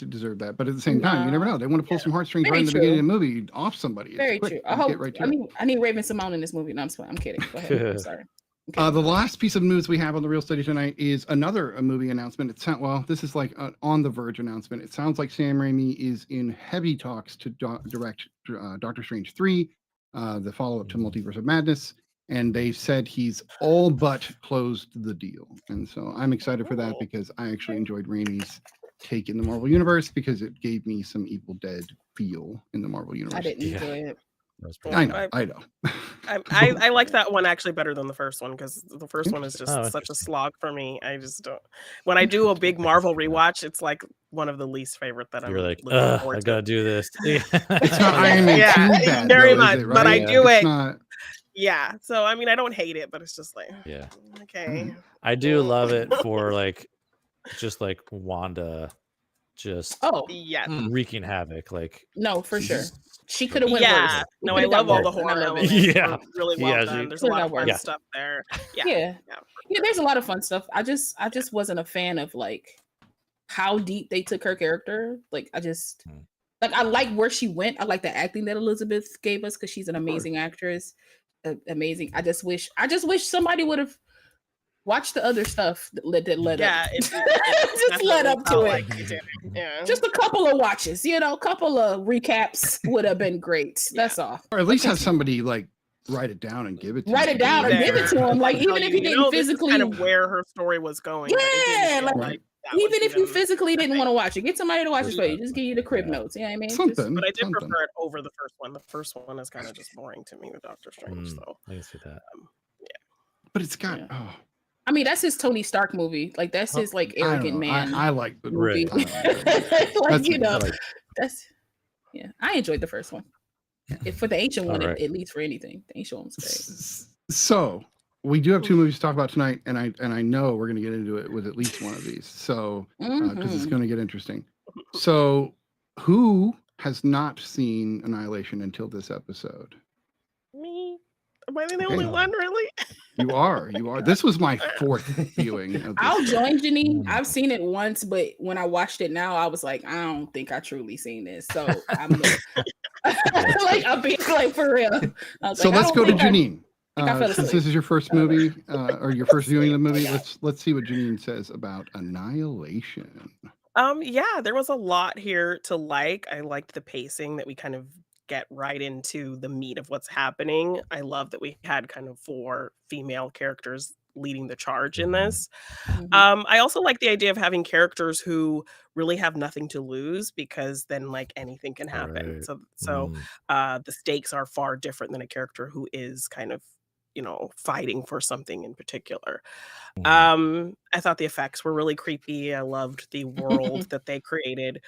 deserve that, but at the same time, you never No. know. They want to pull some heartstrings Very right in the beginning true. of the movie off somebody. It's Very quick. true. Let's get right to it. I need Raven Simone in this movie. No, I'm kidding. Go ahead. I'm sorry. The last piece of news we have on the Real Study tonight is another movie announcement. This is like an on the verge announcement. It sounds like Sam Raimi is in heavy talks to direct Doctor Strange 3, the follow-up to Multiverse of Madness. and they said he's all but closed the deal. And so I'm excited for that because I actually enjoyed Raimi's take in the Marvel Universe because it gave me some Evil Dead feel in the Marvel Universe. I didn't enjoy it. I know. I like that one actually better than the first one because the first one is just such a interesting. slog for me. I just don't. When I do a big Marvel rewatch, it's like one of the least favorite that You're I'm like, looking ugh, forward I to. gotta do this. It's not Iron Man 2 bad, very though, much. is it, But I right? do It's it. not- Yeah. So I mean, I don't hate it, but it's just like, Yeah. okay. I do love it for like, just like Wanda, just Yes. wreaking havoc. Like, No, for sure. she's- She could have went Yeah. worse. No, I love all the horror elements. Yeah. Were really well Yeah, done. There's a lot of fun yeah. stuff there. Yeah. There's a lot of fun stuff. I just wasn't a fan of like how deep they took her character. Like I just like I like where she went. I like the acting that Elizabeth gave us because she's an amazing actress. Amazing. I just wish somebody would have watched the other stuff that led up. Just led up to it. Yeah. Just a couple of watches, a couple of recaps would have been great. That's all. Or at least have somebody like write it down and give it to Write you. it down or give it to him. Like even if you didn't this is physically kind of where her story was going. but it didn't Yeah, feel like that was even if you even- physically didn't want to watch it, get somebody to watch it for you. Just give you the crib notes. You know what I mean? Something. But I did something. prefer it over the first one. The first one is kind of just boring to me with Doctor Strange. So I can see that. But it's got. I mean, that's his Tony Stark movie. Like that's his like I don't arrogant know. man. I like the movie. That's I enjoyed the first one. For the ancient one, Alright. at least for anything, the ancient one was great. So we do have two movies to talk about tonight, and I know we're going to get into it with at least one of these. So because it's going to get interesting. So who has not seen Annihilation until this episode? me, am I the only one really? You are. This was my fourth viewing. Of this I'll show. join Janine. I've seen it once, but when I watched it now, I was like, I don't think I truly seen this. So I'm like, I'll be like for real. I was So like, let's go to Janine. I fell Since asleep. this is your first movie or your first viewing of the movie, let's see what Janine says about Annihilation. Yeah, there was a lot here to like. I liked the pacing that we kind of get right into the meat of what's happening. I love that we had kind of 4 female characters leading the charge in this. I also like the idea of having characters who really have nothing to lose because then like anything can happen. So the stakes are far different than a character who is kind of fighting for something in particular. I thought the effects were really creepy. I loved the world that they created.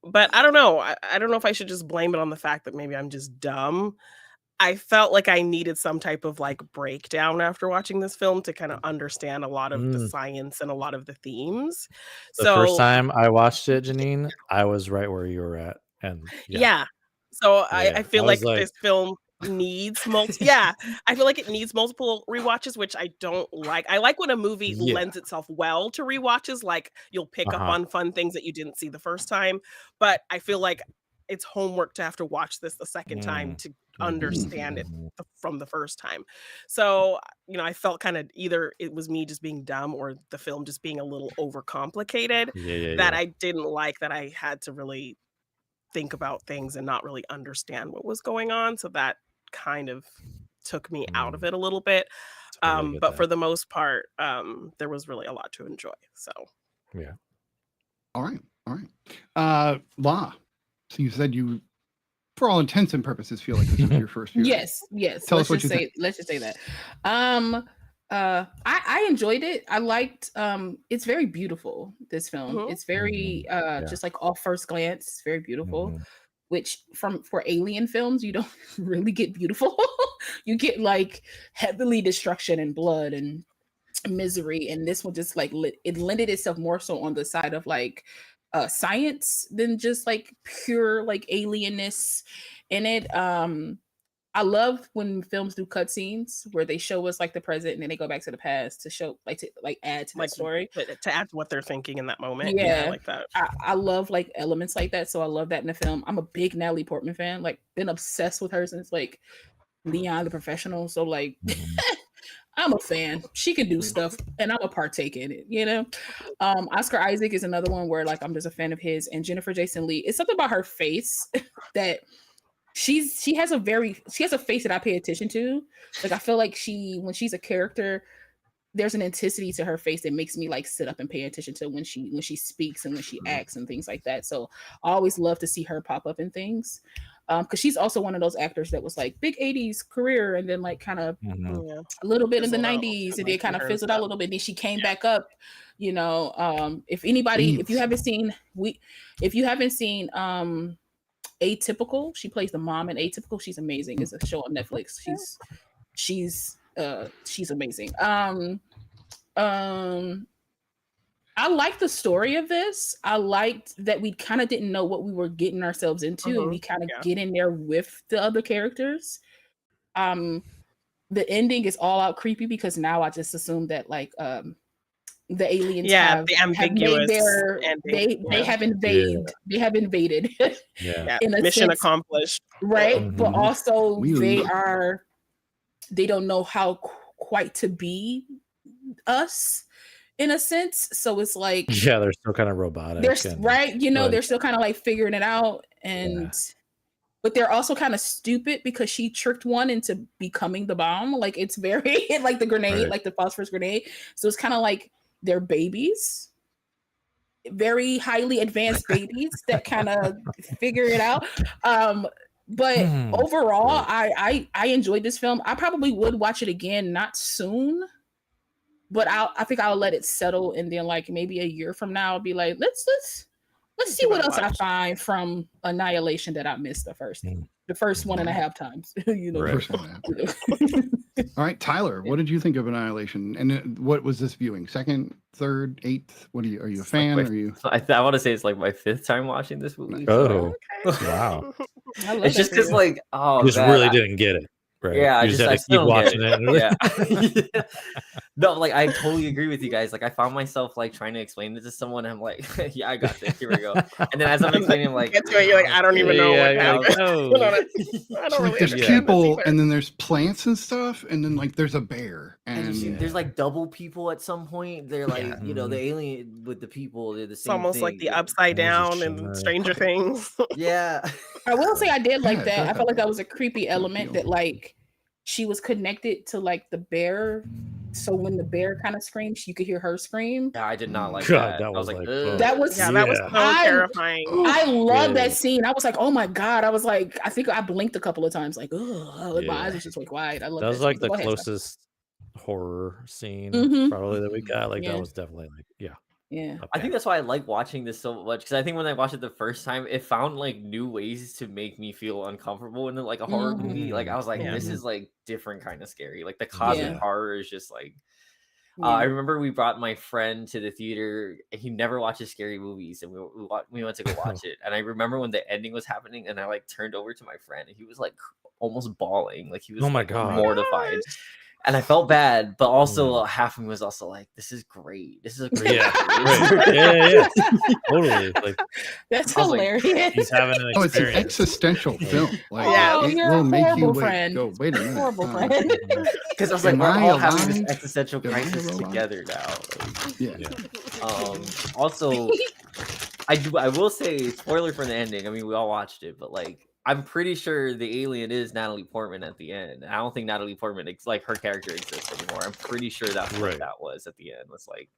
But I don't know. I don't know if I should just blame it on the fact that maybe I'm just dumb. I felt like I needed some type of like breakdown after watching this film to kind of understand a lot of the science and a lot of the themes. The first time I watched it, Janine, I was right where you were at. And yeah. So I feel I like was this film needs I feel like it needs multiple rewatches, which I don't like. I like when a movie lends itself well to rewatches, like you'll pick up on fun things that you didn't see the first time, but I feel like it's homework to have to watch this the second time to understand it from the first time. So I felt kind of either it was me just being dumb or the film just being a little overcomplicated that I didn't like, that I had to really think about things and not really understand what was going on. So that kind of took me out of it a little bit. But for the most part, there was really a lot to enjoy. So yeah. All right. La. So you said you, for all intents and purposes, feel like this was your first viewing. Yes. Tell us what you think. Let's just say that. I enjoyed it. I liked it's very beautiful, this film. It's very just like off first glance, it's very beautiful. Which for alien films, you don't really get beautiful. You get like heavily destruction and blood and misery. And this one just like it lended itself more so on the side of like science than just like pure like alienness in it. I love when films do cutscenes where they show us like the present and then they go back to the past to show like to like add to the story, to add to what they're thinking in that moment. Yeah, I like that. I love like elements like that, so I love that in the film. I'm a big Natalie Portman fan. Like, been obsessed with her since like Leon the Professional. So like, I'm a fan. She can do stuff, and I'm a partake in it. Oscar Isaac is another one where like I'm just a fan of his, and Jennifer Jason Leigh. It's something about her face that she has a face that I pay attention to. Like I feel like when she's a character, there's an intensity to her face that makes me like sit up and pay attention to when she speaks and when she acts and things like that. So I always love to see her pop up in things. Because she's also one of those actors that was like big 80s career and then like kind of a little bit in the 90s and then kind of fizzled out a little bit. Then she came back up, you know. If you haven't seen Atypical, she plays the mom in Atypical. She's amazing. It's a show on Netflix. She's amazing. I like the story of this. I liked that we kind of didn't know what we were getting ourselves into, and we kind of get in there with the other characters. The ending is all out creepy because now I just assume that like the aliens have invaded in a mission sense, accomplished, right? But also they don't know how quite to be us in a sense. So it's like they're still kind of robotic. They're still kind of like figuring it out, and but they're also kind of stupid because she tricked one into becoming the bomb. Like it's very like the grenade, like the phosphorus grenade. So it's kind of like they're babies, very highly advanced babies that kind of figure it out. But overall, I enjoyed this film. I probably would watch it again, not soon, but I think I'll let it settle, and then like maybe a year from now, I'll be like, let's see what else I find from Annihilation that I missed the first 1.5 times. You know. Right. All right, Tyler, what did you think of Annihilation? And what was this viewing? Second, third, eighth? Are you a fan? Are you? I want to say it's like my 5th time watching this movie. Oh, wow! It's just because like you just really didn't get it. Right. Yeah, you just had to keep watching it. Yeah. No, like I totally agree with you guys. Like I found myself like trying to explain it to someone. I'm like, yeah, I got this. Here we go. And then as I'm explaining, I'm like, get to it, you're like, I don't even know what happened. I don't really there's people, and then there's plants and stuff, and then like there's a bear, and there's like double people at some point. They're like, you know, the alien with the people. They're the same. It's almost thing. like the Upside Down and Stranger Things. Yeah. I will say I did like that. I felt like that was a creepy element that like she was connected to like the bear. So when the bear kind of screams, you could hear her scream. Yeah, I did not like that. That was like, that was so terrifying. I love that scene. I was like, oh my God. I was like, I think I blinked a couple of times, like, oh, my eyes was just like wide. I love that was like the closest horror scene probably that we got. Like that was definitely like, yeah. Okay. I think that's why I like watching this so much, because I think when I watched it the first time, it found like new ways to make me feel uncomfortable in like a horror movie. Like I was like, this is like different kind of scary. Like the cosmic horror is just like. I remember we brought my friend to the theater, and he never watches scary movies, and we went to go watch it. And I remember when the ending was happening, and I like turned over to my friend, and he was like almost bawling, like he was mortified. And I felt bad, but also half of me was also like, "This is great. This is a great." Yeah, totally. Like that's hilarious. Like, he's having an experience. It's an existential film. Like, it will make you go, wait a minute. Horrible friend. Because I was like, we're all having this existential crisis together now. Also, I will say, spoiler for the ending. I mean, we all watched it, but like. I'm pretty sure the alien is Natalie Portman at the end. I don't think Natalie Portman, like her character, exists anymore. I'm pretty sure that's what that was at the end. It's like,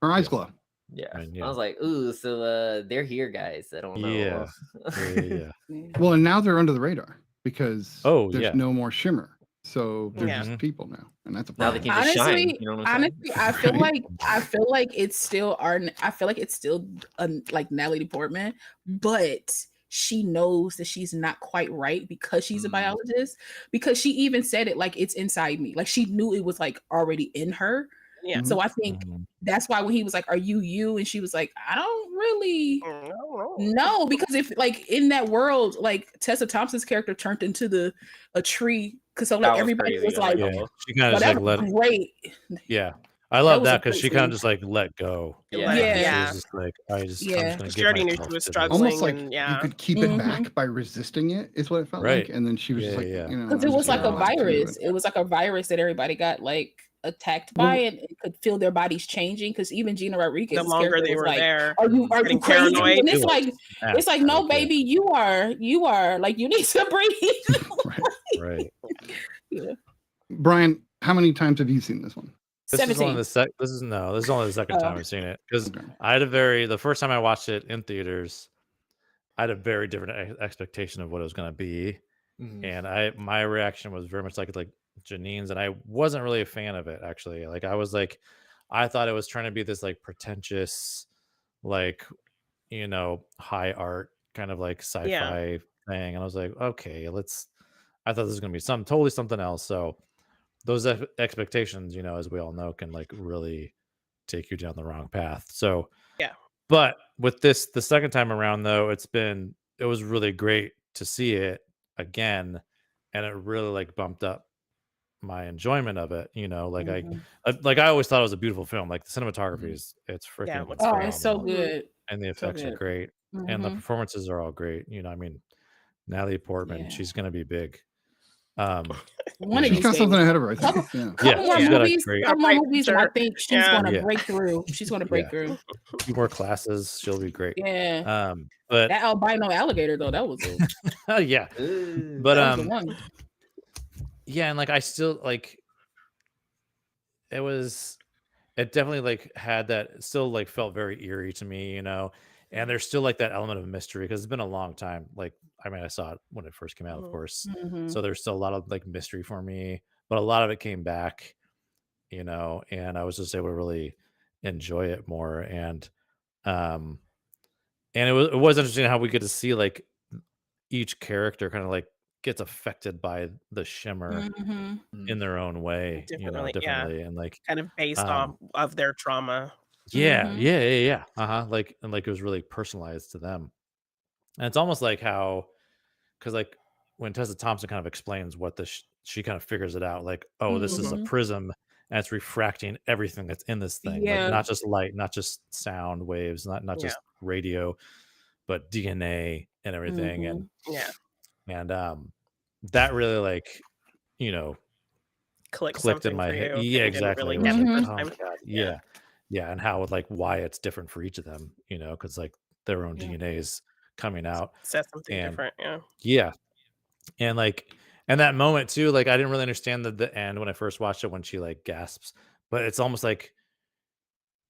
her eyes glow. Yeah. I was like, ooh, so they're here, guys. I don't know. Yeah. Well, and now they're under the radar because there's no more shimmer. So they're just people now, and that's a problem. Now they can just shine. You know what I'm saying? Honestly, I feel like it's still like Natalie Portman, but she knows that she's not quite right because she's a biologist, because she even said it like it's inside me. Like she knew it was like already in her. Yeah. So I think that's why when he was like, "Are you?" and she was like, "I don't really know," because if like in that world, like Tessa Thompson's character turned into a tree, because so like everybody was like, she kind of like let great. Yeah. I love that because she kind of just like let go. Yeah. She was just like, I'm just gonna she already knew she was struggling. Almost like you could keep it back by resisting it, is what it felt like. And then she was just like, because it was like a virus. It was like a virus that everybody got like attacked by and could feel their bodies changing, because even Gina The Rodriguez's longer character they was were like, there, are you getting crazy? paranoid. And It was it's like, no, like, yeah. baby, you are like, you need to breathe. Right. Yeah. Brian, how many times have you seen this one? This is 17. this is only the second time I've seen it, because Okay. I had the first time I watched it in theaters, I had a very different expectation of what it was going to be, and my reaction was very much like Janine's, and I wasn't really a fan of it actually. Like I thought it was trying to be this like pretentious, like high art kind of like sci-fi thing, and I was like, okay, I thought this was going to be totally something else. So those expectations, as we all know, can like really take you down the wrong path. So Yeah. but with this, the second time around though, it was really great to see it again, and it really like bumped up my enjoyment of it. I always thought it was a beautiful film. Like the cinematography it's freaking looks Oh, great. it's so phenomenal, good. and the So effects are good. great, and the performances are all great. I mean, Natalie Portman, Yeah. she's gonna be big. One of She's these got days. something ahead of her, I think. Couple Yeah. more she's got a movies, great couple more Right, movies, and I sure. think she's Yeah. gonna Yeah. break through. She's gonna break through. a few more classes, she'll be great. Yeah. But That albino alligator though, that was a, yeah, Ooh. but that was the one. yeah, and like I still like it definitely like had that, still like felt very eerie to me, and there's still like that element of mystery because it's been a long time. Like, I mean, I saw it when it first came out, of course, so there's still a lot of like mystery for me, but a lot of it came back, and I was just able to really enjoy it more. And it was interesting how we get to see like each character kind of like gets affected by the shimmer in their own way, differently, and like kind of based off of their trauma. yeah. Like, and like it was really personalized to them, and it's almost like how, because like when Tessa Thompson kind of explains what she kind of figures it out, like, oh, this is a prism and it's refracting everything that's in this thing, like Yeah. not just light, not just sound waves, not just radio, but DNA and everything. And that really like clicked in my head. Yeah, exactly. Really It was get like, the first oh time. my God, yeah, and how like why it's different for each of them, because like their own DNA is coming out, Says something and different. yeah, and like, and that moment too, like I didn't really understand the end when I first watched it, when she like gasps, but it's almost like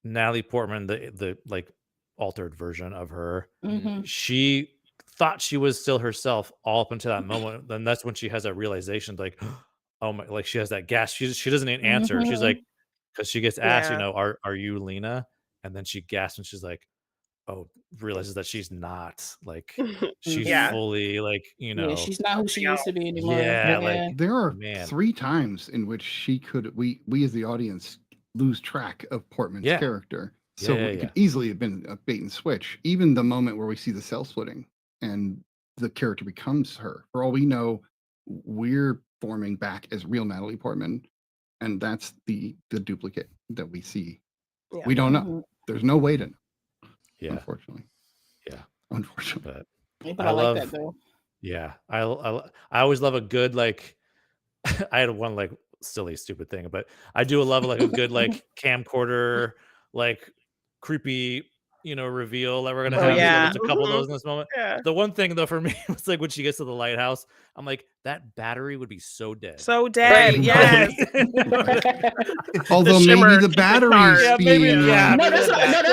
Natalie Portman, the like altered version of her, she thought she was still herself all up until that moment. Then that's when she has that realization, like, oh my, like she has that gasp. She doesn't even answer. She's like, because she gets asked, are you Lena? And then she gasps and she's like, oh, realizes that she's not, like she's fully like, Yeah, she's not who she used to be anymore. Yeah, like There are man. 3 times in which we as the audience lose track of Portman's character. So it could easily have been a bait and switch. Even the moment where we see the cell splitting and the character becomes her. For all we know, we're forming back as real Natalie Portman, and that's the duplicate that we see. We don't know. There's no way to know. Unfortunately. Unfortunately. But But I like that though. Yeah, I always love a good like I had one like silly stupid thing, but I do love like a good like camcorder like creepy reveal that we're gonna have. There's a couple of those in this moment. The one thing though for me was like when she gets to the lighthouse, I'm like, that battery would be so dead. So dead. Right. Yes. Although maybe the batteries No, that's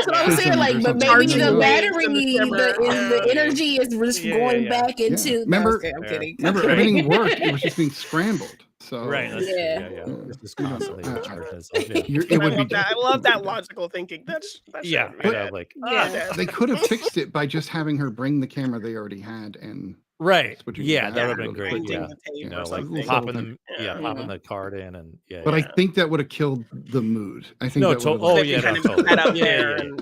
what I was saying. Like, but maybe the battery, the energy is just going back into. Remember, I'm kidding. Remember, everything worked. It was just being scrambled. So right. That's true. Yeah. It's just constantly charging itself. It would be. I love that logical thinking. That's like they could have fixed it by just having her bring the camera they already had and switching that would have been great. Like popping the card in and But I think that would have killed the mood. I think no, that kind of put that up there and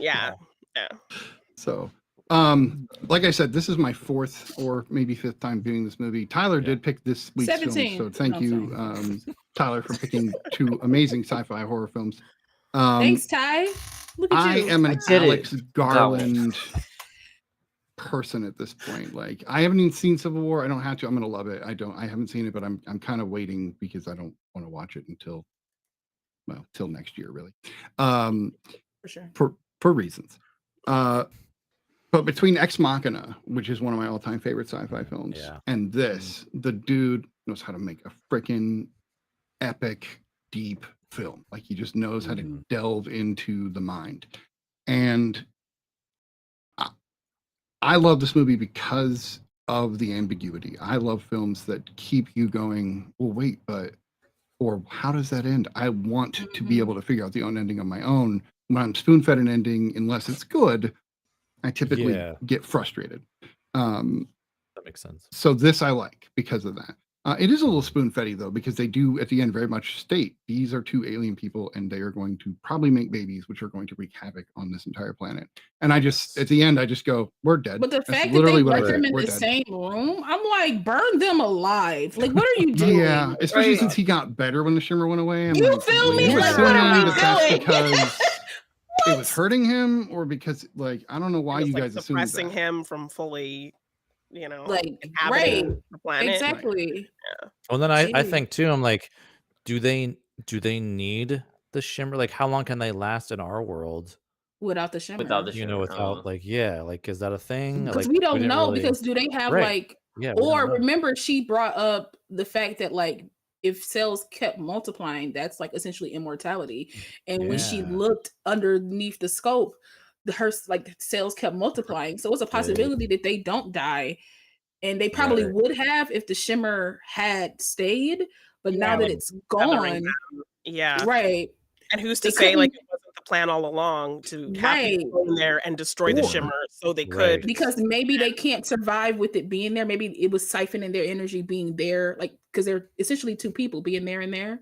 So like I said, this is my 4th or maybe 5th time viewing this movie. Tyler did pick this week's 17. film, so thank you, Tyler, for picking 2 amazing sci-fi horror films. Thanks, Ty. Look at you. I am an Alex Garland person at this point. Like, I haven't even seen Civil War. I don't have to. I'm gonna love it. I haven't seen it, but I'm kind of waiting because I don't want to watch it until well, till next year, really, For sure. for reasons. But between Ex Machina, which is one of my all-time favorite sci-fi films, and this, the dude knows how to make a freaking epic, deep film. Like, he just knows how to delve into the mind. And I love this movie because of the ambiguity. I love films that keep you going, well, wait, or how does that end? I want to be able to figure out the own ending on my own. When I'm spoon-fed an ending, unless it's good, I typically get frustrated. That makes sense. So this I like because of that. It is a little spoon-feddy, though, because they do at the end very much state these are two alien people and they are going to probably make babies, which are going to wreak havoc on this entire planet. And I just, at the end, I just go, we're dead. But the That's fact that literally they what I put them think. in We're the dead. same room, I'm like, burn them alive. Like, what are you doing? Yeah, especially since he got better when the shimmer went away. I'm You like, feel me? you Like, what are assuming we that's doing? because it was hurting him, or because, like, I don't know why It was, you like, guys assume suppressing that. him from fully, like, inhabiting the planet. Exactly. Well, then I think too, I'm like, do they need the shimmer? Like, how long can they last in our world Without the shimmer. Without the shimmer. without like, like, is that a thing? Because Like, we don't didn't know, really- because do they have Right. like, Yeah, we don't or know. remember she brought up the fact that like if cells kept multiplying, that's like essentially immortality. And when she Yeah. looked underneath the scope, her like cells kept multiplying. So it's a possibility that they don't die. And they probably Right. would have if the shimmer had stayed, but now that it's Feathering gone, Yeah. right. And who's to They say like couldn't- it wasn't the plan all along to have Right. people in there and destroy the Or- shimmer so they Right. could Because maybe they can't survive with it being there. Maybe it was siphoning their energy being there, like because they're essentially two people being there and there.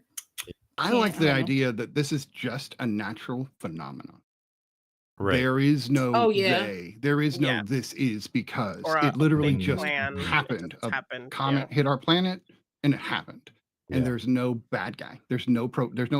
I Yeah, like I the don't know. idea that this is just a natural phenomenon. Right. There is no Oh, yeah. they. There is no Yeah. this is because or it literally big just plan happened. just A happened. comet hit our planet and it happened. And Yeah. there's no bad guy. There's no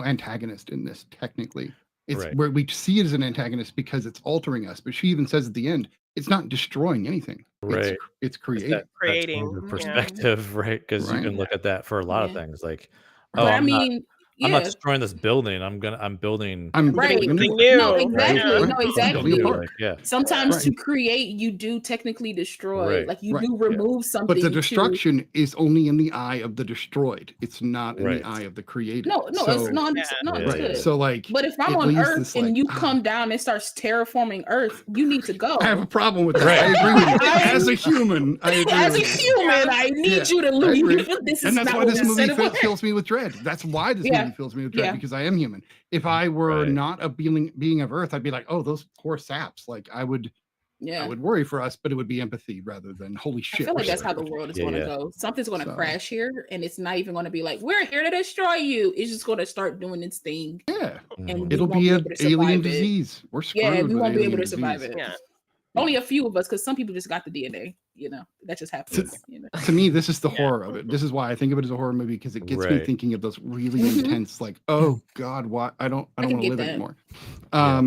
antagonist in this technically. It's Right. where we see it as an antagonist because it's altering us. But she even says at the end, it's not destroying anything. Right. It's It's creating. that Creating, change of yeah. perspective, right? Because you Right. can look at that for a lot of Yeah. things. Like, But I I'm not mean, I'm not yeah, destroying this building. I'm building I'm Right. building a new Something one. new. no, Right. exactly, Right. no, I'm exactly. building a park. like, yeah. Sometimes Right. to create, you do technically destroy. Right. Like you Right. do remove something. But the to- destruction is only in the eye of the destroyed. It's not in Right. the eye of the created. No, So, it's not. Yeah. No, Yeah, understood. right. So like, But if I'm it on leaves Earth this, and like, you come down and starts terraforming Earth, you need to go. I have a problem with that. Right. I agree with you. I- As a human, I agree. As a with you. human, I need Yeah, you to I agree. leave. This is And that's not why what this we movie said it was. fills me with dread. That's why this Yeah. movie fills me with dread, Yeah. because I am human. If I were Right. not a being of Earth, I'd be like, oh, those poor saps. Like I would Yeah. worry for us, but it would be empathy rather than holy I shit. feel we're like that's how saving the you. world is Yeah, going to yeah. go. Something's going to So- crash here, and it's not even going to be like we're here to destroy you. It's just going to start doing its thing, Yeah, and Mhm. we it'll won't be able an to survive alien it. disease. We're screwed. Yeah, we with won't be able alien to survive disease. it. Yeah. Only a few of us, because some people just got the DNA. You know, that just happens. You know, To me, this is the Yeah. horror of it. This is why I think of it as a horror movie, because it gets me Right. thinking of those really Mhm. intense, like, oh God, why I don't I can want to get live that. anymore. Yeah.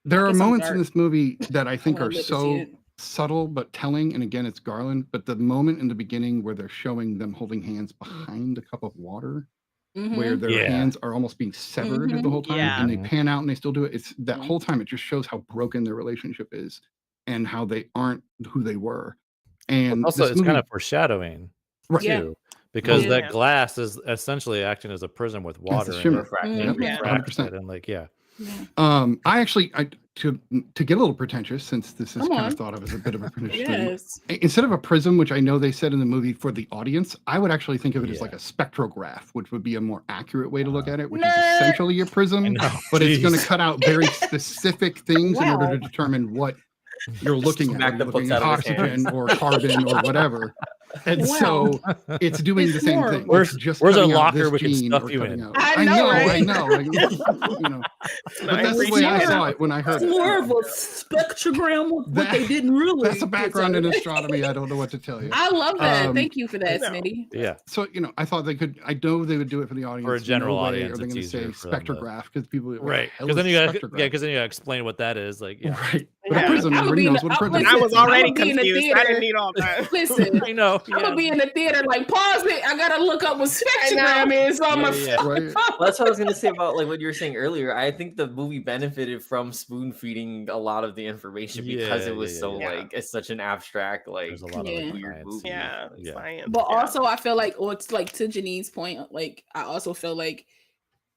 There I are guess I'm moments in dark. this movie that I think wanna are live to see so it. subtle but telling, and again, it's Garland. But the moment in the beginning where they're showing them holding hands behind a cup of water, where Mhm. their Yeah. hands are almost being severed the Mhm. whole time, Yeah. and they Mhm. pan out and they still do it. It's that Mhm. whole time. It just shows how broken their relationship is and how they aren't who they were. And Also, this it's kind movie- of foreshadowing Right. Yeah. too, because Yeah. that glass is essentially acting as a prism with water. It's a and shimmer. it Refracting. Yep, Yeah. refracts 100%. it, and like, yeah. Yeah. I to get a little pretentious, since this is Come kind on. of thought of as a bit of a pretentious thing. Yes. Instead of a prism, which I know they said in the movie for the audience, I would actually think of it as Yeah. like a spectrograph, which would be a more accurate way to look at it, which is Nerd. essentially a prism, I know. but it's going to Jeez. cut out very specific things in order Wow. to determine what you're looking at. Smack Are the you looking books at out of his oxygen hands. or carbon or whatever? And Wow. so it's doing It's the same more- thing. Where's- It's just where's our cutting out locker this we can gene stuff or you cutting in? out- I know, I right? know. Like, you know. But that's the way I saw it when I heard It's it. more of a spectrogram of what That- they didn't really. That's a background in astronomy. I don't know what to tell you. I love that. Thank you for that, No. Smitty. Yeah. So, I thought they could, I know they would do it for the audience. For a general no way audience, are they it's going to say easier for them to- spectrograph, because people, what the Right. hell Because then is you got spectrograph? yeah, because then you gotta explain what that is. Like, yeah. Right. But a prison, I'ma everybody be in knows the- what a prison listen, I is. was I'ma already be in the confused. I theater. didn't need all that. Listen, I know. I'm gonna be in the theater like pause it. I gotta look up what spectrogram is on my Yeah. phone. Right. Well, that's what I was gonna say about like what you were saying earlier. I think the movie benefited from spoon feeding a lot of the information because it was so yeah. like it's such an abstract, like There's a lot of Yeah. like, weird science. movie. Yeah, Yeah. science. But yeah. also, I feel like, or it's like to Janine's point, like I also feel like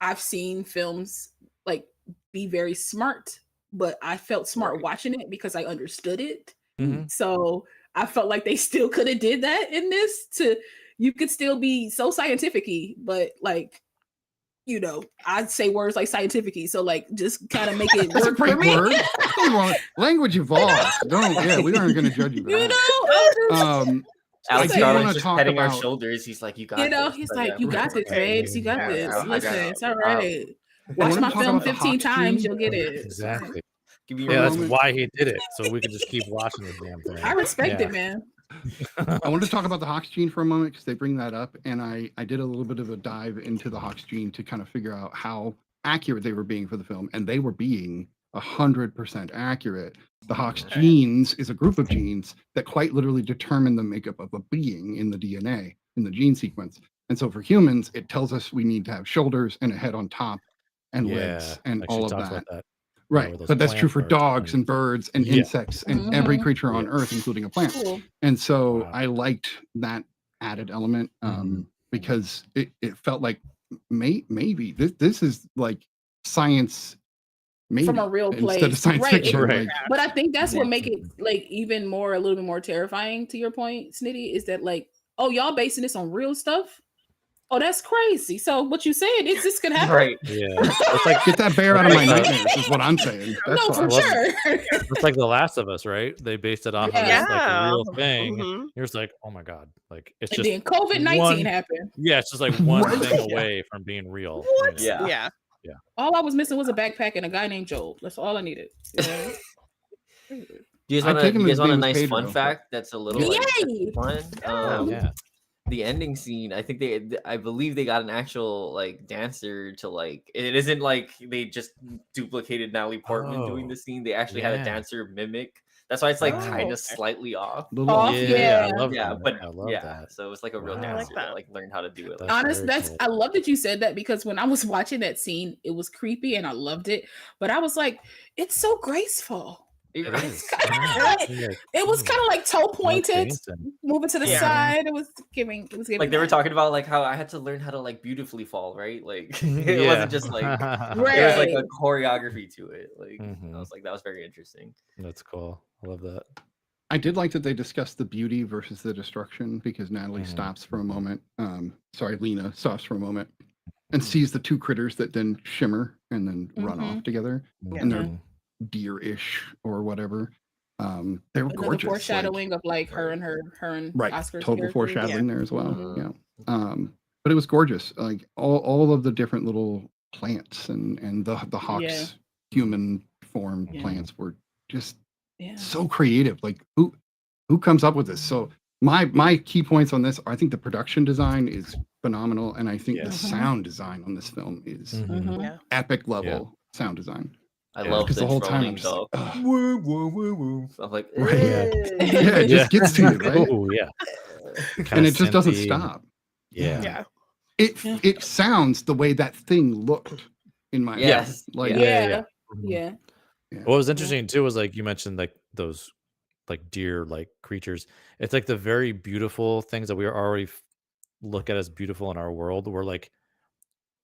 I've seen films like be very smart, but I felt smart Right. watching it because I understood it. Mhm. So I felt like they still could have did that in this. You could still be so scientific-y, but like, you know, I'd say words like scientific-y. So like, just kind of make it That's a work for great me. word. Nothing wrong with- Language evolves. We aren't going to judge you for You that. know, I'm just, Alex I do Garland's wanna just talk petting our about- shoulders. He's like, "You got you know, this." he's But like, yeah, you got this, okay. babes. You got Yeah, this. I got Listen, it. it's all right. I Watch wanna my talk film about the 15 Hawks times, gene. you'll get it. Exactly. give me For Yeah, a that's moment. why he did it. So we could just keep watching this damn thing. I respect Yeah. it, man. I wanted to talk about the Hawks gene for a moment because they bring that up, and I did a little bit of a dive into the Hawks gene to kind of figure out how accurate they were being for the film, and they were being 100% accurate. The Hawks genes is a group of genes that quite literally determine the makeup of a being in the DNA, in the gene sequence. And so for humans, it tells us we need to have shoulders and a head on top and legs and like she all of talks that. about that. Right. where those But that's true plants for are dogs and- and birds and Yeah. insects and every Mhm. creature on Yeah. Earth, including a plant. Cool. And so Wow. I liked that added element because it felt like maybe this is like science maybe From a real instead place. of science Right, fiction. Right. Like, But I think that's what Yeah. make it like even more, a little bit more terrifying to your point, Snitty, is that like, oh, y'all basing this on real stuff? Oh, that's crazy. So what you said is this could happen? right. Yeah. It's like get that bear out of my Right. nightmares is what I'm saying. That's No, for all. sure. it's like The Last of Us, right? They based it off of this like Yeah. real thing. Mhm. You're just like, oh my god, like it's And just then COVID-19 one- happened. yeah, it's just like one Right. thing away from being real. What? you know? Yeah. Yeah. All I was missing was a backpack and a guy named Joel. That's all I needed. You know? You I'd take him guys as want a name as nice Pedro, fun but- fact that's a little like, Yay! fun? Oh, yeah. The ending scene, I believe they got an actual like dancer to like. It isn't like they just duplicated Natalie Portman doing Oh, the scene. They actually had a yeah. dancer mimic. That's why it's like Oh, kind okay. of slightly off. Little Off, Yeah, I love Yeah, that. but I love yeah, that. so it's like a real Wow. I dancer like that. that like learned how to do it. That's Like, Honest, very that's cool. I love that you said that because when I was watching that scene, it was creepy and I loved it. But I was like, it's so graceful. it It is. is. It was kind of like toe pointed, moving to the Yeah. side. It was giving. Like they were talking about like how I had to learn how to like beautifully fall, right? Like it Yeah. wasn't just like Right. there was like a choreography to it. Like Mhm. I was like that was very interesting. That's cool. I love that. I did like that they discussed the beauty versus the destruction because Natalie Mhm. stops for a moment. Lena stops for a moment and sees the two critters that then shimmer and then run Mhm. off together. Yeah. And they're Mhm. deer-ish or whatever. They were Another gorgeous. like- foreshadowing of like her and right, Oscar's total characters. foreshadowing there as well. Mhm. Yeah. But it was gorgeous. Like all of the different little plants and the Hawks Yeah. human form Yeah. plants were just Yeah. so creative. Like who comes up with this? So my key points on this are, I think the production design is phenomenal, and I think Yeah. the Mhm. sound design on this film is Mhm. Yeah. epic level sound design. I Yeah. love Because the whole time I'm droning just like, dog. ugh. Woo, woo, woo, woo. I'm like, Right. Yeah. Yeah, it just gets to you, right? Oh yeah. And it just doesn't synthy. stop. Yeah. Yeah. It sounds the way that thing looked in my head. Yes. Like Yeah. Yeah. Mhm. Yeah. What was interesting too was like you mentioned like those like deer like creatures. It's like the very beautiful things that we already look at as beautiful in our world were like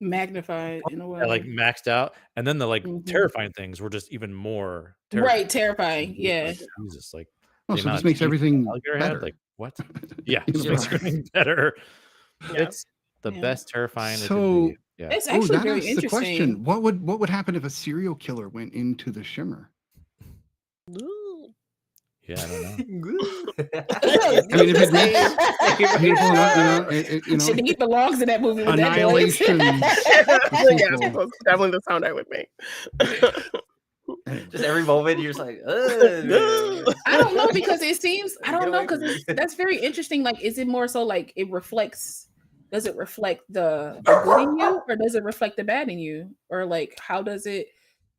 Magnified in a way. like maxed out, and then the like Mhm. terrifying things were just even more Right, terrifying. Yeah. Like, Jesus, like oh, the so amount this of makes teeth everything the alligator better. had, like what? Yeah, You just know? makes everything better. Yeah. It's the Yeah. best terrifying it So- could be. Yeah. It's Oh, actually that very asks the interesting. question. What would happen if a serial killer went into the shimmer? Ooh. Yeah, I don't know. I mean, if it makes beautiful enough, you know, Shanique belongs in that movie with Annihilation. that Yeah, that's definitely the sound I would make. Just every moment you're just like, I don't know because it seems I Get don't know away from because me. that's very interesting. Like, is it more so like it reflects? Does it reflect the good in you, or does it reflect the bad in you, or like how does it?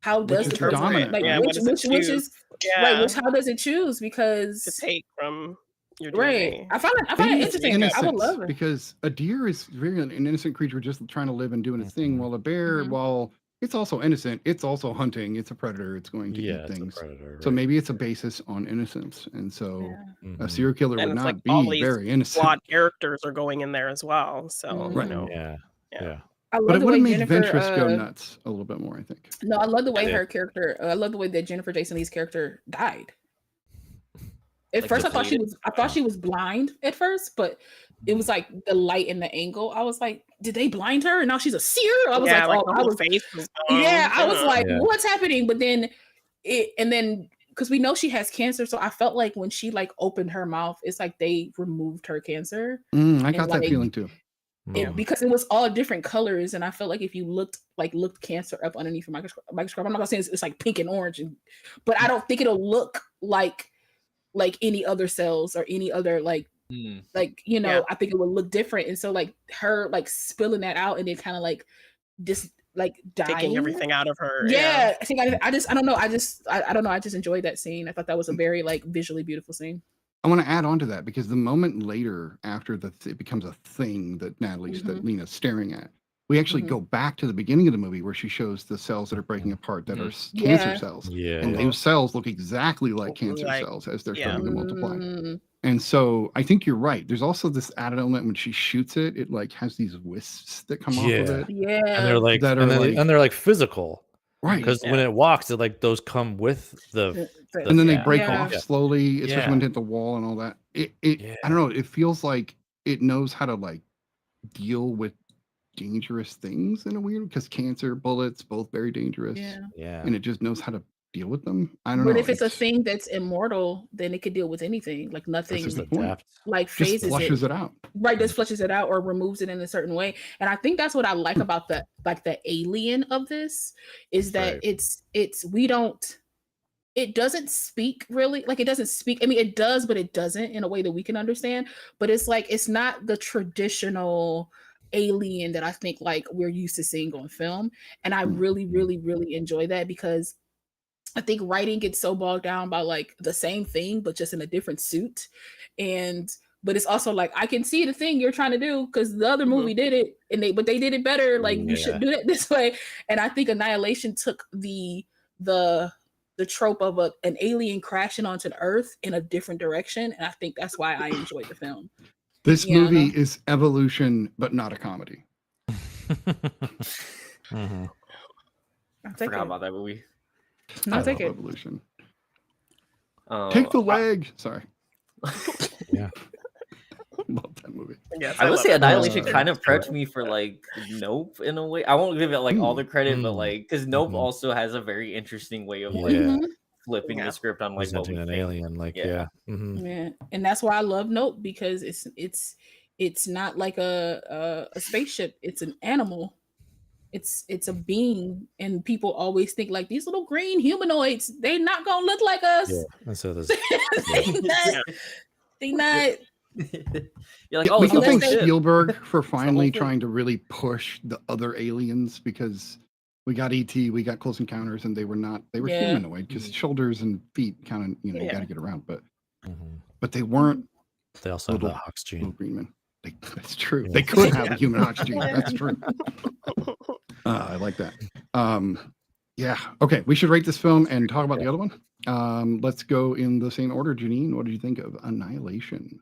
how does is the the person dominant, like right? what does it which choose? is Yeah, right? Which how does it choose? to Because take from your right, DNA. I find it Maybe it's interesting. I would innocence, love it. because a deer is really an innocent creature just trying to live and doing its thing, while a bear, Mhm. while it's also innocent, it's also hunting, it's a predator, it's going to Yeah, eat it's a things. predator. So right. maybe it's a basis on innocence. And so Yeah. a Mhm. serial killer And would it's like not all be these very innocent. flawed characters are going in there as well. So, Right. you know, Yeah. yeah. Yeah. I But love it the would way have made Jennifer. Ventress go nuts a little bit more, I think. No, I love the way Yeah. her character. I love the way that Jennifer Jason Leigh's character died. At Like first, I thought depleted? she was blind at first, but it was like the light and the angle. I was like, did they blind her? And now she's a seer. I was Yeah, like, the oh, whole face was gone. yeah. I was like, Yeah. what's happening? But then because we know she has cancer, so I felt like when she like opened her mouth, it's like they removed her cancer. I got that like, feeling too. Mhm. Because it was all different colors, and I felt like if you looked cancer up underneath a microscope, I'm not gonna say it's like pink and orange, but I don't think it'll look like any other cells or any other like you know. Yeah. I think it would look different, and so like her like spilling that out and then kind of like just like dying, Taking everything out of her. Yeah, I think I don't know. I don't know. I just enjoyed that scene. I thought that was a very like visually beautiful scene. I want to add on to that, because the moment later, after it becomes a thing that that Lena's staring at, we actually go back to the beginning of the movie where she shows the cells that are breaking apart that are cancer cells. Yeah. And those cells look exactly like cancer Like, cells as they're yeah. starting to multiply. And so I think you're right. There's also this added element when she shoots it, it like has these wisps that come off of Yeah. it. Yeah, And they're like, That and are they're, like- and they're like physical, Right. because when it walks, it like those come with the And then they yeah. break Yeah. off slowly, especially Yeah. when it hit the wall and all that. I don't know. It feels like it knows how to like deal with dangerous things in a weird, because cancer, bullets, both very dangerous. Yeah. And it just knows how to deal with them. I don't But know. if it's a thing that's immortal, then it could deal with anything. Like nothing That's the Just point. adapt. like Just phases flushes it. it out. Right, just flushes it out or removes it in a certain way. And I think that's what I like about the alien of this, is that Right. it doesn't speak really, like it doesn't speak. I mean, it does, but it doesn't in a way that we can understand. But it's like it's not the traditional alien that I think like we're used to seeing on film. And I really, really, really enjoy that, because I think writing gets so bogged down by like the same thing, but just in a different suit. But it's also like, I can see the thing you're trying to do because the other movie did it, but they did it better. Like you should do it this way. And I think Annihilation took the trope of an alien crashing onto the Earth in a different direction, and I think that's why I enjoyed the film. This movie is evolution, but not a comedy. Mhm. I Forgot about that movie. No, I take love it. evolution. Oh, Take the leg. Sorry. Yeah. Love that movie. Yes, I would love say it. Annihilation kind of prepped me for like Nope in a way. I won't give it like all the credit, but like because Nope also has a very interesting way of like Yeah. flipping the script on like what we Presenting an think. alien, like yeah. Mhm. Yeah, and that's why I love Nope, because it's not like a spaceship. It's an animal. It's a being, and people always think like these little green humanoids, they're not gonna look like us. Yeah. And so there's they not. You're like, Yeah, oh, we it's can the thank whole ship. Spielberg for finally thing. trying to really push the other aliens, because we got E.T., we got Close Encounters, and they were Yeah. humanoid, because shoulders and feet kind of, you Yeah. got to get around, Mhm. but they weren't They also have the Little- Hox little gene. green men. That's true. Yeah. They could have a human oxygen. That's true. I like that. Yeah. Okay. We should rate this film and talk about the other one. Let's go in the same order. Janine, what did you think of Annihilation?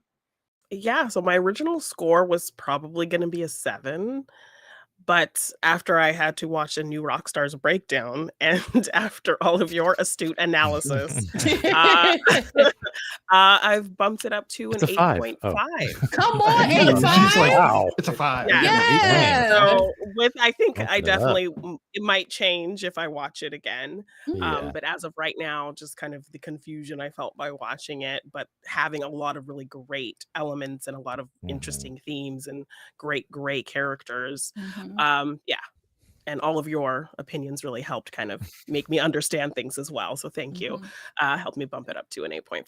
Yeah, so my original score was probably going to be a 7, but after I had to watch a new Rockstar's breakdown and after all of your astute analysis, I've bumped it up to It's an a 5. 8.5. Come on, She's 85. like, Wow. it's a 5. Yeah. Yeah. So I think Bumped I it up. definitely, it might change if I watch it again. Yeah. But as of right now, just kind of the confusion I felt by watching it, but having a lot of really great elements and a lot of interesting themes and great characters. Yeah. And all of your opinions really helped kind of make me understand things as well. So thank you. Helped me bump it up to an 8.5.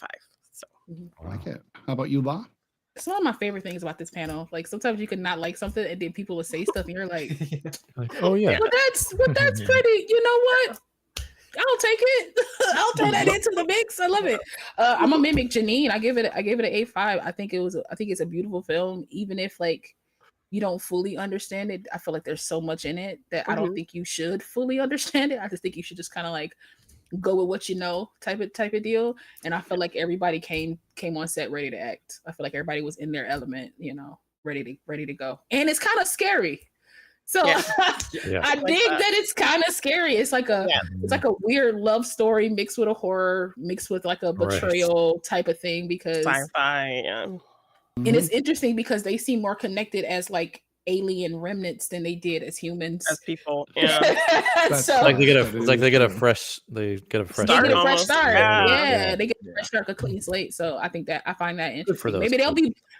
So I like it. How about you, La? It's one of my favorite things about this panel. Like sometimes you can not like something and then people will say stuff and you're like, Like, oh yeah. well, that's pretty. You know what? I'll take it. I'll throw that into the mix. I love it. I'm gonna mimic Janine. I give it an A5. I think it's a beautiful film, even if like you don't fully understand it. I feel like there's so much in it that I don't think you should fully understand it. I just think you should just kind of like go with what you know, type of deal. And I feel like everybody came on set ready to act. I feel like everybody was in their element, you know, ready to go. And it's kind of scary. So I dig that it's kind of scary. It's like a weird love story mixed with a horror, mixed with like a betrayal type of thing, because sci-fi, and it's interesting because they seem more connected as like alien remnants than they did as humans, as people. So like they get a fresh start. They get a fresh start. Yeah, they get a fresh start, a clean slate. So I find that interesting.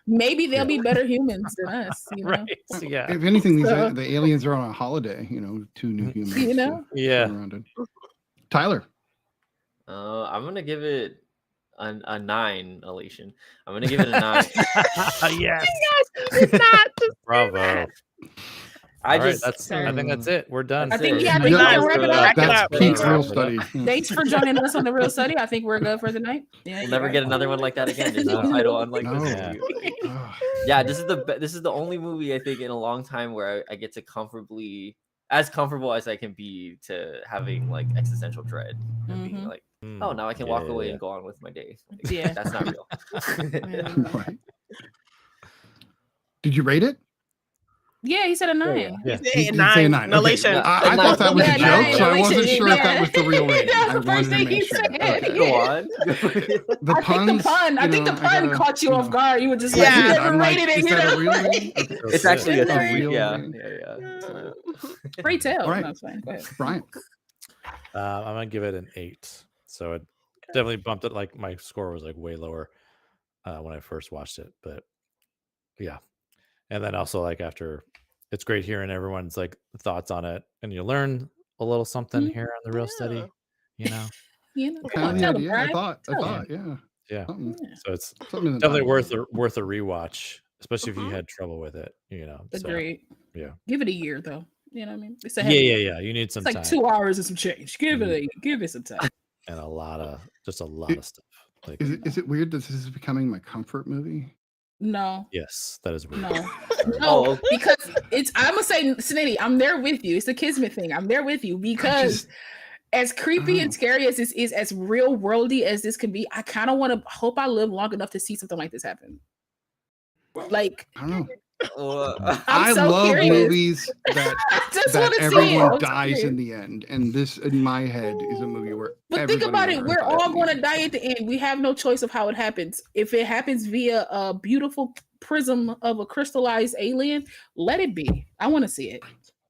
Maybe they'll be better humans than us. You know? Right. Yeah. If anything, the aliens are on a holiday. You know, 2 new humans. You know. Tyler. I'm gonna give it a 9. Elation. I'm gonna give it a 9. Yes. It's not. Bravo. I think that's it. We're done. I think we can wrap it up. That's Pete's Real Study. Thanks for joining us on the Real Study. I think we're good for the night. Yeah, we'll never get another one like that again. There's no title unlike this. Yeah, this is the only movie I think in a long time where I get to as comfortable as I can be to having like existential dread and being like, oh, now I can walk away and go on with my day. Like, that's not real. Right. Did you rate it? Yeah, he said a 9. Yeah. He did say a 9. Elation. I thought that was a joke, so I wasn't sure if that was the real rating. That's the first thing he said. Go on. The puns. I think the pun caught you off guard. You were just like, you never rated it. Is that a real rating? It's actually a 3. Yeah. Great tale. All right. No, it's fine. Go ahead. Brian. I'm gonna give it an 8. So it definitely bumped it. Like my score was like way lower when I first watched it, but yeah. And then also like after, it's great hearing everyone's like thoughts on it, and you learn a little something here on the Real Study, you know. Come on, tell them, Brian. I thought, yeah. So it's something definitely worth a rewatch, especially if you had trouble with it, you know. Agreed. So, yeah. Give it a year though. You know what I mean? It's yeah. You need some time. It's like 2 hours and some change. Give it some time. And a lot of stuff. Like, is it weird that this is becoming my comfort movie? No. Yes, that is weird. No, because I'm gonna say, Snitty, I'm there with you. It's a kismet thing. I'm there with you because as creepy and scary as this is, as real worldy as this can be, I kind of want to hope I live long enough to see something like this happen. Like, I don't know. I love curious. movies that everyone dies in the end, and this in my head is a movie where. But think about it, we're all going to die at the end. We have no choice of how it happens. If it happens via a beautiful prism of a crystallized alien, let it be. I want to see it.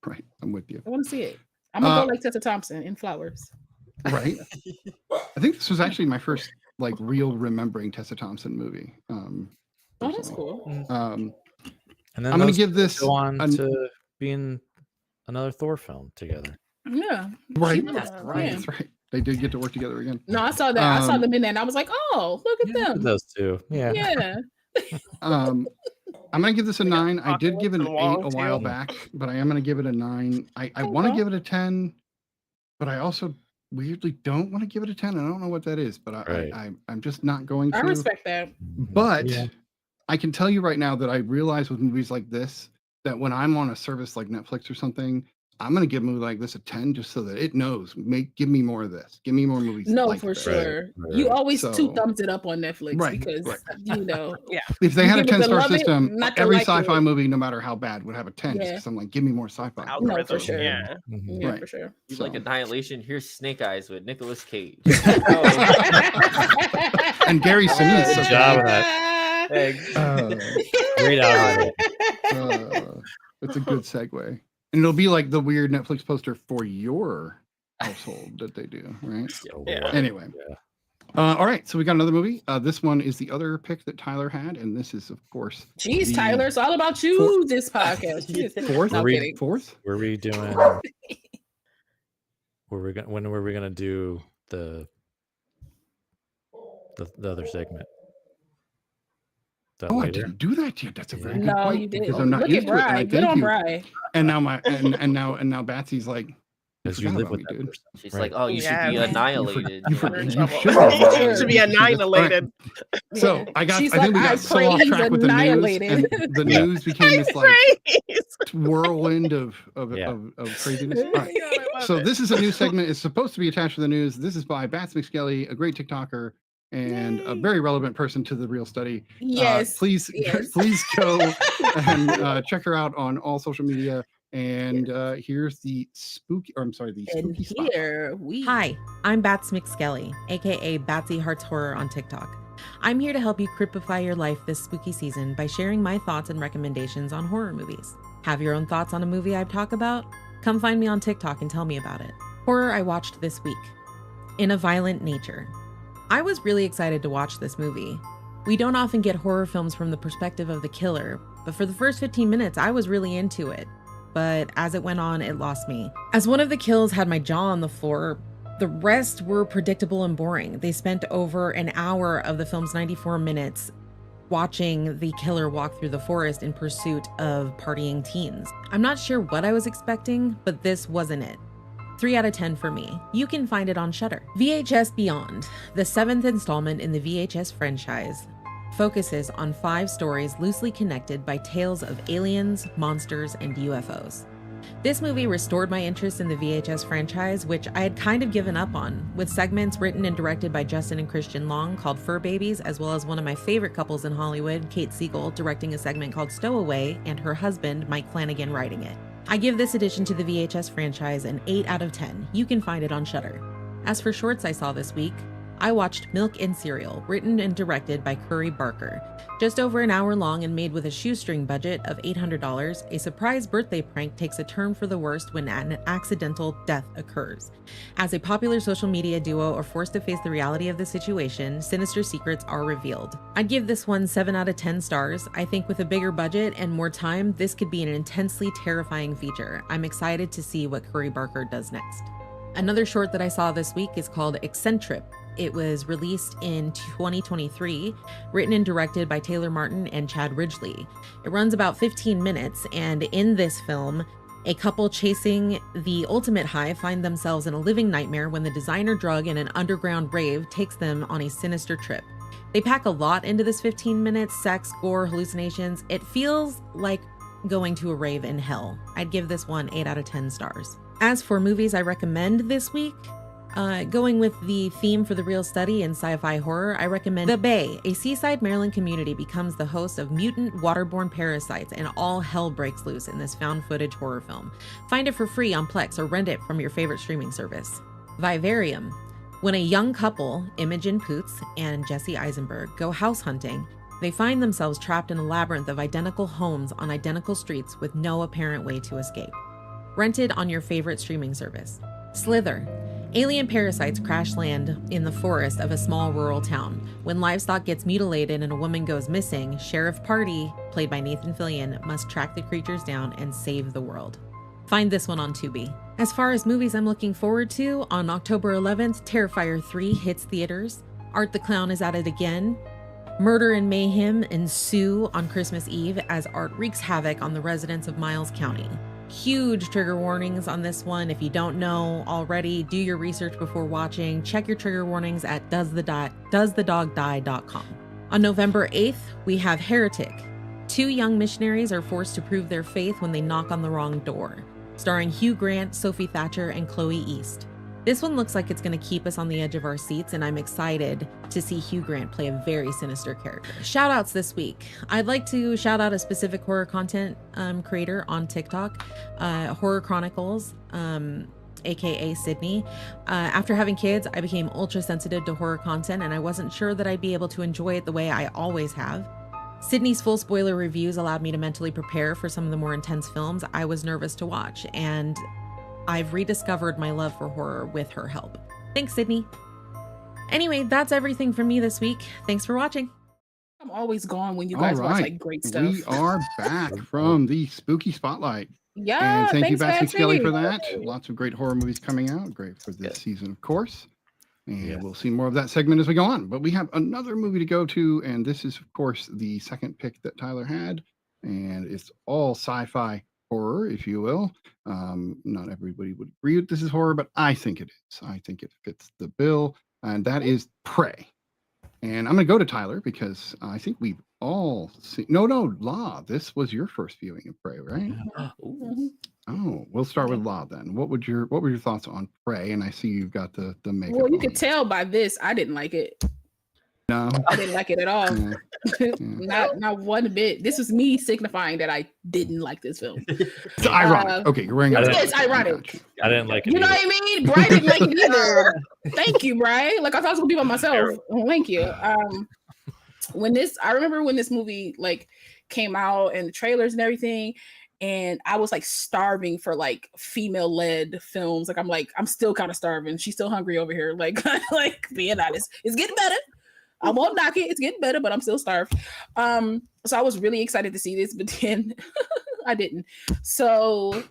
Right, I'm with you. I want to see it. I'm gonna go like Tessa Thompson in Flowers. Right. I think this was actually my first like real remembering Tessa Thompson movie. That's cool. And then I'm going to give this go on to being another Thor film together. Yeah. Right. That's right. That's right. They did get to work together again. No, I saw that. I saw them in there, and I was like, "Oh, look at them." Those two. Yeah. Yeah. I'm going to give this a 9. I did give it an 8 a while back, but I am going to give it a 9. I want to give it a 10, but I also weirdly don't want to give it a 10. I don't know what that is, but I'm just not going to. I respect that. But I can tell you right now that I realize with movies like this, that when I'm on a service like Netflix or something, I'm going to give a movie like this a 10 just so that it knows, give me more of this. Give me more movies. No, like for this. sure. Right. You always 2 thumbs it up on Netflix because, you know. If they had a 10-star system, every sci-fi movie, no matter how bad, would have a 10 because I'm like, give me more sci-fi. No, for sure. Yeah. Yeah, for sure. You like Annihilation? Here's Snake Eyes with Nicolas Cage. And Gary Sinise. Good job of that. Great out. It's a good segue, and it'll be like the weird Netflix poster for your household that they do, right? Yeah. Anyway, all right. So we got another movie. This one is the other pick that Tyler had, and this is, of course. Jeez, Tyler, it's all about you. This podcast. Fourth. Were we doing? When were we gonna do the other segment? I didn't do that yet. That's a very good point. You did. Because I'm not Look used at to it. Bri. Good on Bri. And now Batsy's like, Because you forgot live about with me, that dude. person. She's right? like, oh, you should be Yes. annihilated. You We're in you trouble. should You should be All right. annihilated. So I She's think like, we I got so pray off he's track with the news, annihilated. and the Yeah. news became this like Praise. whirlwind of Yeah. craziness. All right. God, I love So it. this is a news segment. It's supposed to be attached to the news. This is by Batsy McSkelly, a great TikToker and a Yay. very relevant person to the real study. Yes. Please yes. go and check her out on all social media. And here's the spooky And spotlight. here we Hi, I'm Batsy McSkelly, aka Batsy Hearts Horror on TikTok. I'm here to help you creepify your life this spooky season by sharing my thoughts and recommendations on horror movies. Have your own thoughts on a movie I've talked about? Come find me on TikTok and tell me about it. Horror I watched this week. In a Violent Nature. I was really excited to watch this movie. We don't often get horror films from the perspective of the killer, but for the first 15 minutes I was really into it. But as it went on, it lost me. As one of the kills had my jaw on the floor, the rest were predictable and boring. They spent over an hour of the film's 94 minutes watching the killer walk through the forest in pursuit of partying teens. I'm not sure what I was expecting, but this wasn't it. 3 out of 10 for me. You can find it on Shudder. VHS Beyond, the 7th installment in the VHS franchise, focuses on 5 stories loosely connected by tales of aliens, monsters, and UFOs. This movie restored my interest in the VHS franchise, which I had kind of given up on, with segments written and directed by Justin and Christian Long called Fur Babies, as well as one of my favorite couples in Hollywood, Kate Siegel, directing a segment called Stowaway, and her husband, Mike Flanagan, writing it. I give this addition to the VHS franchise an 8 out of 10. You can find it on Shudder. As for shorts I saw this week, I watched Milk and Cereal, written and directed by Curry Barker. Just over an hour long and made with a shoestring budget of $800, a surprise birthday prank takes a turn for the worst when an accidental death occurs. As a popular social media duo are forced to face the reality of the situation, sinister secrets are revealed. I'd give this one 7 out of 10 stars. I think with a bigger budget and more time, this could be an intensely terrifying feature. I'm excited to see what Curry Barker does next. Another short that I saw this week is called Eccentric. It was released in 2023, written and directed by Taylor Martin and Chad Ridgely. It runs about 15 minutes, and in this film, a couple chasing the ultimate high find themselves in a living nightmare when the designer drug in an underground rave takes them on a sinister trip. They pack a lot into this 15 minutes: sex, gore, hallucinations. It feels like going to a rave in hell. I'd give this one 8 out of 10 stars. As for movies I recommend this week, going with the theme for the real study in sci-fi horror, I recommend The Bay. A seaside Maryland community becomes the host of mutant waterborne parasites, and all hell breaks loose in this found footage horror film. Find it for free on Plex or rent it from your favorite streaming service. Vivarium. When a young couple, Imogen Poots and Jesse Eisenberg, go house hunting, they find themselves trapped in a labyrinth of identical homes on identical streets with no apparent way to escape. Rented on your favorite streaming service. Slither. Alien parasites crash land in the forest of a small rural town. When livestock gets mutilated and a woman goes missing, Sheriff Party, played by Nathan Fillion, must track the creatures down and save the world. Find this one on Tubi. As far as movies I'm looking forward to, on October 11th, Terrifier 3 hits theaters. Art the Clown is at it again. Murder and mayhem ensue on Christmas Eve as Art wreaks havoc on the residents of Miles County. Huge trigger warnings on this one. If you don't know already, do your research before watching. Check your trigger warnings at doesthedogdie.com. On November 8th, we have Heretic. 2 young missionaries are forced to prove their faith when they knock on the wrong door. Starring Hugh Grant, Sophie Thatcher, and Chloe East. This one looks like it's going to keep us on the edge of our seats, and I'm excited to see Hugh Grant play a very sinister character. Shout outs this week. I'd like to shout out a specific horror content creator on TikTok, Horror Chronicles, aka Sydney. After having kids, I became ultra sensitive to horror content, and I wasn't sure that I'd be able to enjoy it the way I always have. Sydney's full spoiler reviews allowed me to mentally prepare for some of the more intense films I was nervous to watch, and I've rediscovered my love for horror with her help. Thanks, Sydney. Anyway, that's everything from me this week. Thanks for watching. I'm always gone when you guys watch like great stuff. We are back from the spooky spotlight. Yeah, and thank you, thanks, Batsy McSkelly, for Batsy. that. Lots of great horror movies coming out. Great for this season, of course. And Yeah. we'll see more of that segment as we go on. But we have another movie to go to, and this is, of course, the second pick that Tyler had. And it's all sci-fi horror. horror, if you will. Not everybody would agree with this is horror, but I think it is. I think it fits the bill, and that is Prey. And I'm going to go to Tyler because I think we've all seen. No, Law. This was your first viewing of Prey, right? Oh, we'll start with Law then. What were your thoughts on Prey? And I see you've got the makeup. Well, you on. could tell by this, I didn't like it. No, I didn't like it at all. Not one bit. This was me signifying that I didn't like this film. It's ironic. Okay, you're wearing. It's ironic. I didn't like it. You know what I mean? Brian didn't like it either. Thank you, Brian. Like I thought it was gonna be by myself. Thank you. I remember when this movie like came out and the trailers and everything, and I was like starving for like female-led films. Like I'm still kind of starving. She's still hungry over here. Like being honest, it's getting better. I won't knock it. It's getting better, but I'm still starved. So I was really excited to see this, but then I didn't. So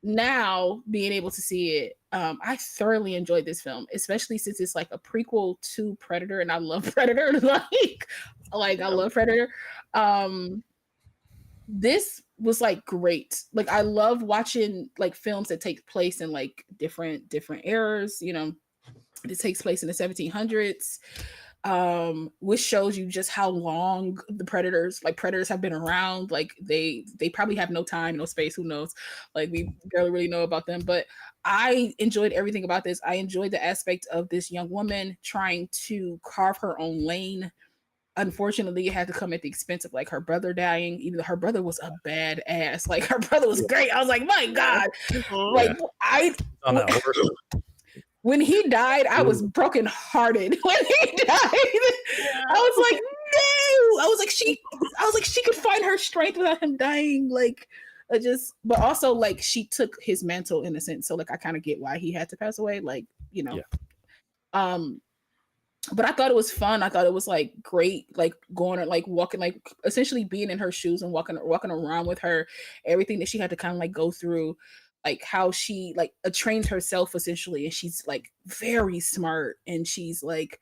now being able to see it, I thoroughly enjoyed this film, especially since it's like a prequel to Predator, and I love Predator. like I love Predator. This was like great. Like I love watching like films that take place in like different eras. You know, it takes place in the 1700s. Which shows you just how long the predators have been around. Like they probably have no time, no space, who knows? Like we barely really know about them. But I enjoyed everything about this. I enjoyed the aspect of this young woman trying to carve her own lane. Unfortunately, it had to come at the expense of like her brother dying, even though her brother was a badass. Like her brother was great. I was like, my God. Like when he died, I was brokenhearted. When he died, I was like, no. I was like, she could find her strength without him dying. Like, but also like she took his mantle in a sense. So like, I kind of get why he had to pass away. Like, you know, but I thought it was fun. I thought it was like great, like going and like walking, like essentially being in her shoes and walking around with her, everything that she had to kind of like go through. Like how she like trained herself essentially, and she's like very smart, and she's like,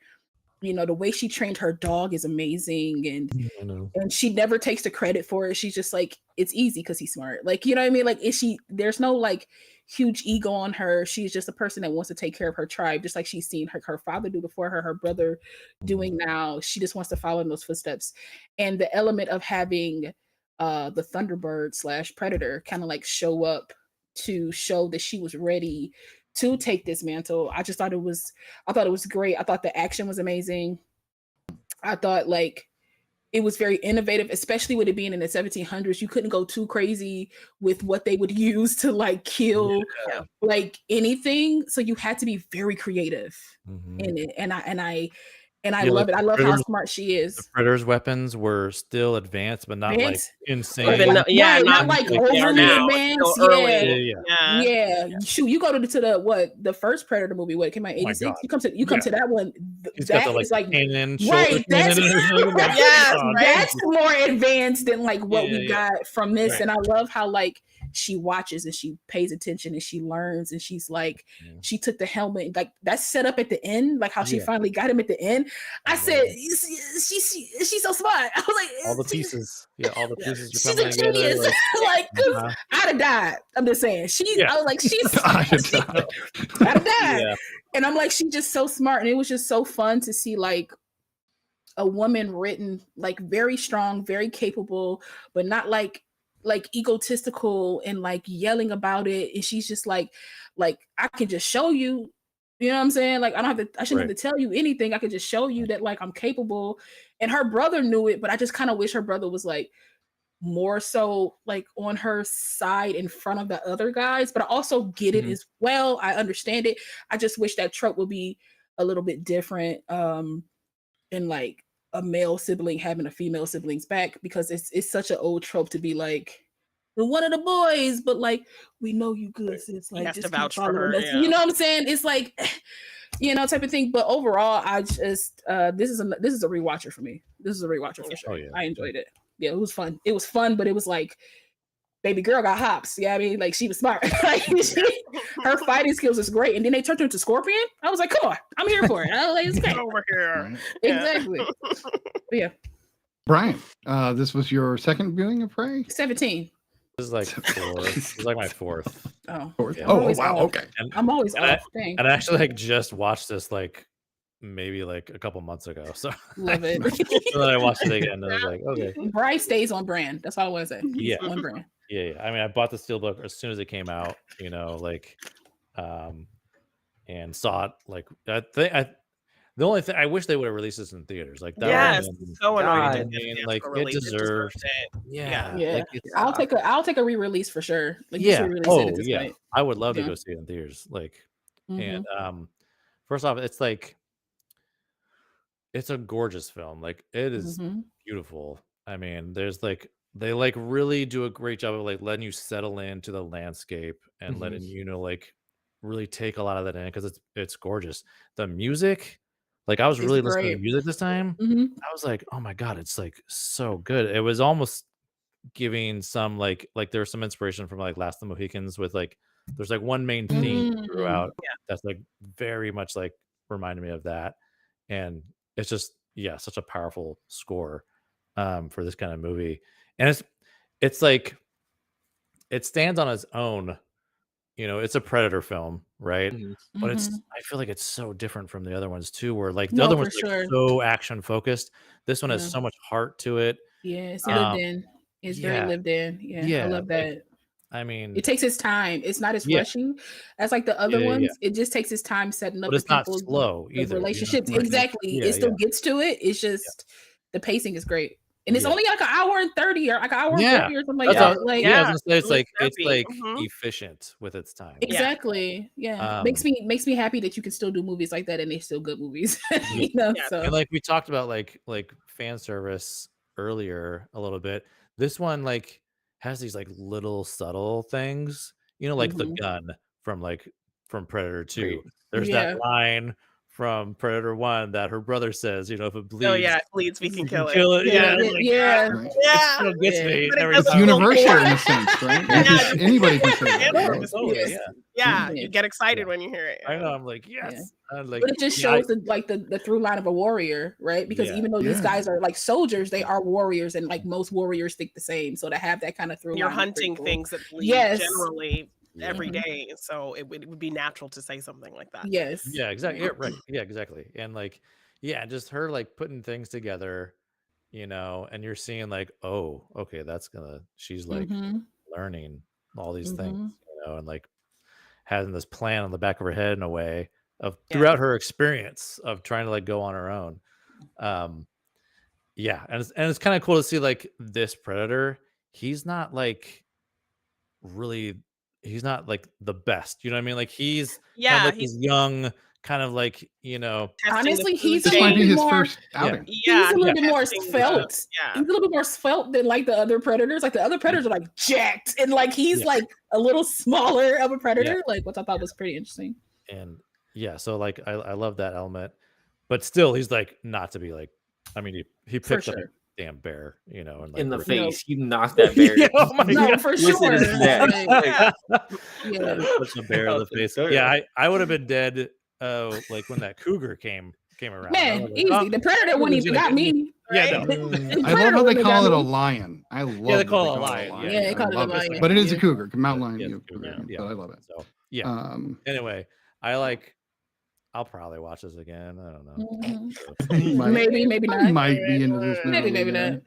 you know, the way she trained her dog is amazing, and she never takes the credit for it. She's just like, it's easy because he's smart. Like, you know what I mean? Like, there's no like huge ego on her. She's just a person that wants to take care of her tribe, just like she's seen her father do before her brother doing now. She just wants to follow in those footsteps. And the element of having the Thunderbird / Predator kind of like show up to show that she was ready to take this mantle. I thought it was great. I thought the action was amazing. I thought like it was very innovative, especially with it being in the 1700s. You couldn't go too crazy with what they would use to like kill like anything. So you had to be very creative in it. And I love it. I love how smart she is. The Predator's weapons were still advanced, but not like insane. Not like overly advanced. Shoot, you go to the first Predator movie, what it came out in 86. You come to that one. That is like cannon, right. That's more advanced than like what we got from this. Right. And I love how like she watches and she pays attention and she learns, and she's like, she took the helmet, like that's set up at the end, like how she finally got him at the end. I said, she's so smart. I was like, all the pieces. All the pieces. She's a genius. Like, I'd have died. I'm just saying. I was like, I'd have died. And I'm like, she's just so smart. And it was just so fun to see like a woman written, like very strong, very capable, but not like egotistical and like yelling about it. And she's just like I can just show you, you know what I'm saying? Like I shouldn't have to tell you anything. I could just show you that like I'm capable. And her brother knew it, but I just kind of wish her brother was like more so like on her side in front of the other guys. But I also get it as well. I understand it. I just wish that trope would be a little bit different. And like a male sibling having a female sibling's back, because it's such an old trope to be like one of the boys, but like we know you good, so it's like just vouch for her. You know what I'm saying? It's like, you know, type of thing. But overall, I just this is a rewatcher for me. This is a rewatcher for sure. I enjoyed it. Yeah, it was fun. It was fun, but it was like baby girl got hops. Yeah, I mean, like she was smart. Like her fighting skills is great. And then they turned her into Scorpion. I was like, come on, I'm here for it. I was like, it's great. Over here. Right. Exactly. But yeah. Brian, this was your second viewing of Prey? 17. This is like four. This is like my fourth. Oh, Fourth? Yeah. I'm Oh, always wow. off. Okay. I'm always and I- off. Dang. And I actually like just watched this like maybe like a couple months ago. So Love it. so then I watched it again and I was like, okay. Bryce stays on brand. That's all I want to say. He's Yeah. on brand. Yeah. I mean, I bought the Steelbook as soon as it came out, like and saw it like the only thing I wish they would have released this in theaters. Like that Yes, would have been so annoying. God. to get insane. the Like theatrical it release. deserves. it. Yeah. Yeah. Like, it's, I'll take a re-release for sure. Like you should yeah. re-release it Oh at this yeah. point. I would love to Yeah. go see it in theaters. Like Mhm. and first off, it's like it's a gorgeous film. Like it is Mhm. beautiful. I mean, there's like they like really do a great job of like letting you settle into the landscape and letting like really take a lot of that in because it's gorgeous. The music, like I was It's really listening to great. music this time. Mhm. I was like, oh my god, it's like so good. It was almost giving some like there's some inspiration from like Last of the Mohicans with like there's like one main theme Mm. throughout that's like very much like reminded me of that, and it's just such a powerful score for this kind of movie, and it's like it stands on its own. It's a Predator film, right? But it's Mhm. I feel like it's so different from the other ones too, where like the No, other for one's like sure. so action focused. This one has Yeah. so much heart to it. Yeah, it's lived Um, in. It's very yeah, lived in. Yeah, I yeah. love Like, that. I mean, It takes its time. It's not as yeah, rushing as like the other yeah. ones. It just takes its time setting up But the it's not people, slow the either. relationships. Right. Exactly. Yeah, It still gets to it. It's just the pacing is great. And it's Yeah. only like an hour and 30 or like an hour and Yeah. 40 or something like That's that. all, Like I was gonna say it's really like it's snappy. like Mhm. efficient with its time. exactly. Yeah. Makes me happy that you can still do movies like that and they're still good movies. Yeah. So And like we talked about like fan service earlier a little bit. This one like has these like little subtle things, like the Mhm. gun from Predator 2. Right. There's Yeah. that line from Predator 1 that her brother says, if it bleeds, Oh yeah, it bleeds. We can we kill kill it. it. Yeah, Yeah, it's like, yeah. Right. it Yeah. still gets Yeah. me But it every does It's time. feel universal cool. in a sense, right? Yeah, Because it's anybody can say fan that. right? service. Totally, Yes. yeah. Yeah, Yeah. you get excited when you hear it. I know. I'm like, yes. I'm like, But it just yeah, I- shows the through line of a warrior, right? Because Yeah. even though these Yeah. guys are like soldiers, they are warriors, and like most warriors think the same. So to have that kind of through You're line is pretty hunting cool. things that bleed Yes. generally Yeah. every Mhm. day, so it would be natural to say something like that. Yes. Yeah, exactly. Yeah, right. Yeah, exactly. And like, just her like putting things together, and you're seeing like, oh, okay, she's like Mhm. learning all these Mhm. things, and like having this plan on the back of her head in a way of Yeah. throughout her experience of trying to like go on her own. And it's kind of cool to see like this Predator. He's not like he's not like the best, you know what I mean? Like he's kind of Yeah, like he's this young kind of like testing the Honestly, food he's This a might little be bit his more. first outing. He's Yeah, a little bit more testing the- svelte. yeah. He's a little bit more svelte than like the other predators. Like the other predators are like jacked, and like he's Yeah. like a little smaller of a predator. Like which I thought was pretty interesting. And so like I love that element, but still he's like not to be like, I mean he For picked up sure. a damn bear, and like In the ripped- face, you knocked that bear. Yeah, oh my No, God. for Twisted sure. his neck. Like, Yeah, yeah. punched a bear in the face. Sure. Yeah, I would have been dead. Like when that cougar came around. I Man, was like, easy. oh, The predator wouldn't even got me. Yeah, Right? no. The I love predator how they wouldn't call got it a me. lion. I love they that call it a lion. Yeah, they I call it a love lion. But it is a Yeah. cougar. Mountain lion. Yeah, you it's a cougar, cougar, yeah. But I love it. So yeah. Anyway, I'll probably watch this again. I don't know. Mhm. Might- Maybe I not. might be into this now. Maybe yeah. not.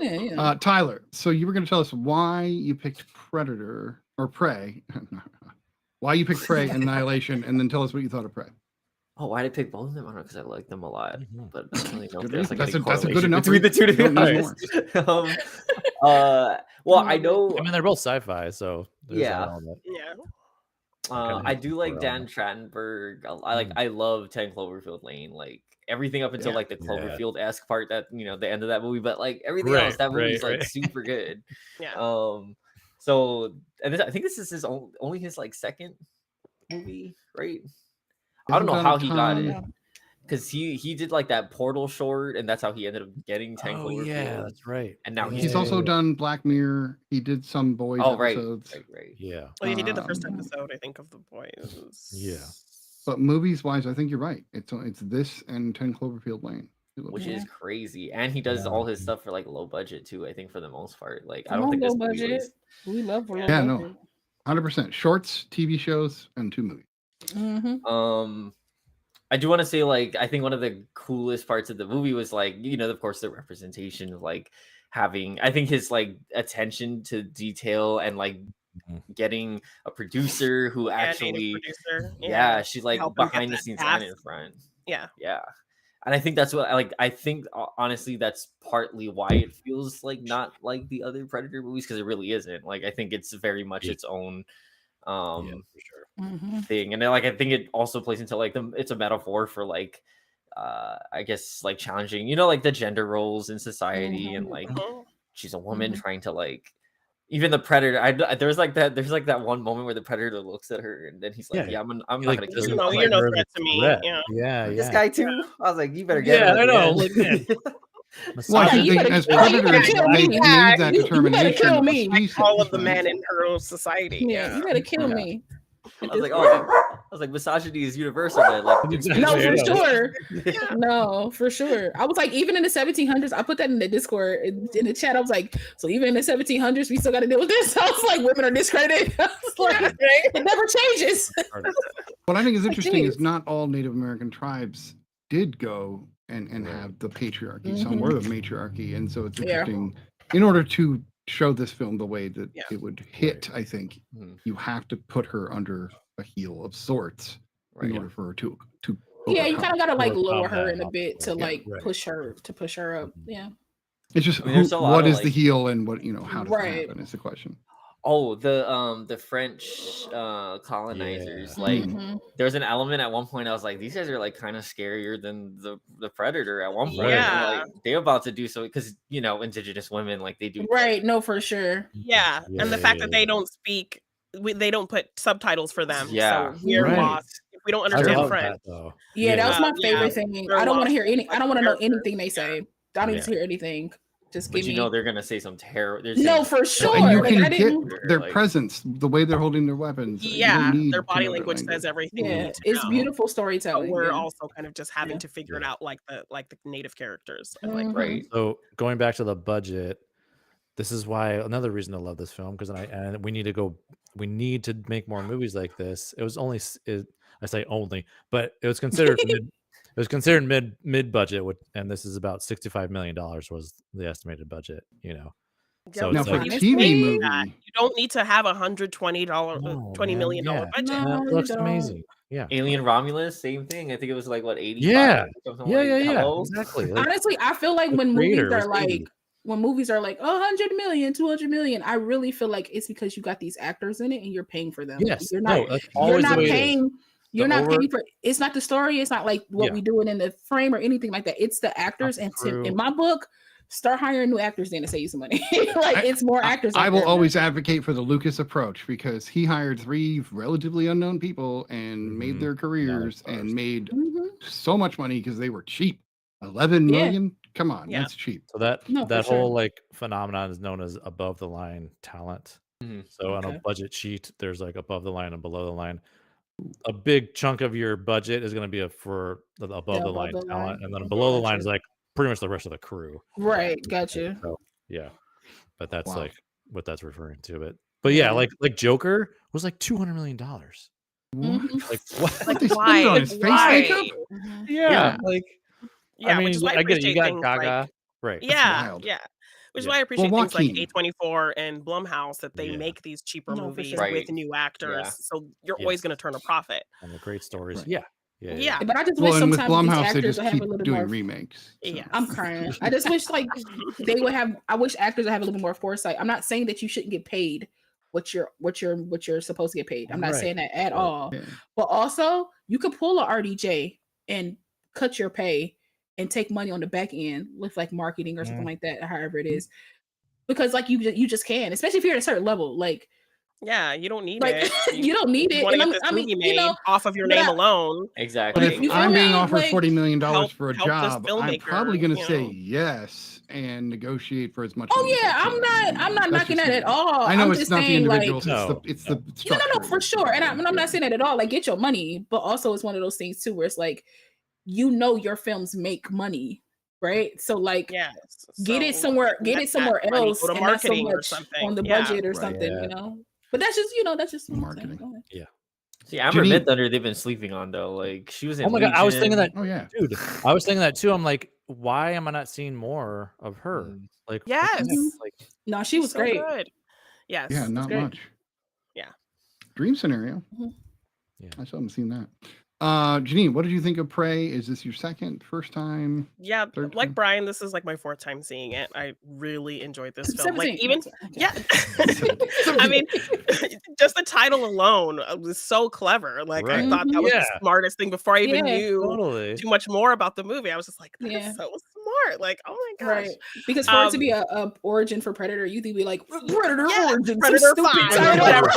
Yeah. Tyler, so you were going to tell us why you picked Predator or Prey. Why you picked Prey and Annihilation, and then tell us what you thought of Prey. Oh, why did I pick both of them? I don't know, because I like them a lot. Mhm. But I don't really know if Good there's like reason. any That's a good correlation enough between the two, to reason. be You don't honest. need Well, I know. I mean, they're both sci-fi, so there's that Yeah. element. Yeah. I do like Or, Dan Trachtenberg. I love 10 Cloverfield Lane. Like everything up until Yeah. like the Yeah. Cloverfield-esque part that the end of that movie, but like everything else, that movie's like super good. Yeah. So and I think this is his only his like second movie, right? I don't know how he got it. Because he did like that Portal short, and that's how he ended up getting 10 Oh Cloverfield. yeah, that's right. And now He's Yeah. also done Black Mirror. He did some Boys Oh, right. episodes. Right. Yeah. Well, he did the first Um, episode, I think, of The Boys. Yeah. But movies wise, I think you're right. It's this and 10 Cloverfield Lane. which is crazy. And he does all his stuff for like low budget too. I think for the most part, like I Come don't on, think low this movie budget. was. We love low Yeah, budget. no, 100% shorts, TV shows, and 2 movies. I do want to say, like, I think one of the coolest parts of the movie was like, of course, the representation of like having, I think his like attention to detail and like getting a producer who actually, she's like behind the scenes and in front. Yeah. And I think that's what I think honestly that's partly why it feels like not like the other Predator movies, because it really isn't. Like I think it's very much its own for sure. Thing. And then like I think it also plays into like it's a metaphor for like I guess like challenging, like the gender roles in society and like she's a woman trying to like even the Predator. There's like that one moment where the Predator looks at her and then he's like, I'm not gonna kill you. No, you're no threat to me. Yeah. This guy too. I was like, you better get him. I know. Like, well, as predators, they made that determination. You kill me. All of the men in her society. Yeah, you gotta kill me. I was like, misogyny is universal, man. Like, no, for sure. No, for sure. I was like, even in the 1700s, I put that in the Discord in the chat. I was like, so even in the 1700s, we still got to deal with this. I was like, women are discredited. I was like, it never changes. What I think is interesting is not all Native American tribes did go and have the patriarchy. Some were the matriarchy, and so it's interesting. In order to show this film the way that it would hit, I think you have to put her under a heel of sorts in order for her to yeah, you kind of gotta like lower her in a bit to like push her up. Yeah, it's just what is the heel and what how does it happen is the question. Oh, the French colonizers. Like there's an element at one point I was like, these guys are like kind of scarier than the Predator at one point. Yeah. Like they're about to do so because indigenous women like they do. Right, no, for sure. Yeah. And the fact that they don't speak, they don't put subtitles for them. Yeah. So we're lost if we don't understand French. That was my favorite thing. I don't want to hear I don't want to know anything they say. I don't need to hear anything. Just give me. They're gonna say some terror. No, for sure. And you can get their presence, the way they're holding their weapons. Yeah, their body language says everything. Yeah, it's beautiful storytelling. But we're also kind of just having to figure it out, like the native characters. Right. So going back to the budget, this is why another reason to love this film, because we need to make more movies like this. It was only I say only, but it was considered It was considered mid budget, and this is about $65 million was the estimated budget. So now for a TV movie, you don't need to have $120 million budget. That looks amazing. Yeah, Alien Romulus, same thing. I think it was like what 80. Yeah, exactly. Like, honestly, I feel like when movies are like 100 million, 200 million, I really feel like it's because you got these actors in it and you're paying for them. Yes, you're not paying. You're not paying for. It's not the story. It's not like what we doing in the frame or anything like that. It's the actors. And in my book, start hiring new actors then to save you some money. It's more actors. I will always advocate for the Lucas approach because he hired 3 relatively unknown people and made their careers and made so much money because they were cheap. 11 million. Come on, that's cheap. So that whole like phenomenon is known as above the line talent. So on a budget sheet, there's like above the line and below the line. A big chunk of your budget is going to be for the above the line talent, and then below the line is like pretty much the rest of the crew. Right, gotcha. So, but that's like what that's referring to. But yeah, like Joker was like $200 million. Like what? Like they spend it on his face makeup? Yeah, like I mean, I get it. You got Gaga, right? Yeah. Which is why I appreciate things like A24 and Blumhouse that they make these cheaper movies with new actors. So you're always going to turn a profit. And the great stories. Yeah. But I just wish sometimes these Blumhouse, actors would have a little doing more remakes. So. Yeah, I'm crying. I just wish like they would have. I wish actors would have a little bit more foresight. I'm not saying that you shouldn't get paid what you're supposed to get paid. I'm not saying that at all. Yeah. But also, you could pull a RDJ and cut your pay and take money on the back end with like marketing or something like that, however it is, because like you just can, especially if you're at a certain level. Like, you don't need it. You don't need it. I mean, off of your name alone. Exactly. But if I'm being offered $40 million for a job, I'm probably going to say yes and negotiate for as much. Oh yeah, I'm not knocking that at all. I know I'm it's just not the saying, individuals. Like, it's the no, for sure. And I'm not saying that at all. Like, get your money, but also it's one of those things too where it's like, your films make money right? So like Yes. get it So somewhere let that money else go to and not so marketing or much something. on the Yeah. budget or Right. something, Yeah. you know. But that's just that's just what I'm saying. Marketing. Go ahead. Yeah. See, Amber Janine- Midthunder, they've been sleeping on though. Like she was in Oh my god, I was thinking that, Oh yeah. dude. I was thinking that too. I'm like, why am I not seeing more of her? Mm. Like, what the Yes. heck? Mhm. Like, No, she She's was so great. good. Yes. Yeah, not great. much. Yeah. Dream Scenario. Mhm. Yeah. I still haven't seen that. Janine, what did you think of Prey? Is this your first time? Yeah, Third like time? Brian, this is like my 4th time seeing it. I really enjoyed this film. 17. Like even Okay. I mean, just the title alone was so clever. Like I Right. thought that was the Yeah. smartest thing before I even Yeah, knew Totally. too much more about the movie. I was just like, that's Yeah. so smart. Like, oh my gosh. Right. Because for it to be a origin for Predator, you'd be like Predator Yeah, origin, Predator some stupid 5, title. whatever.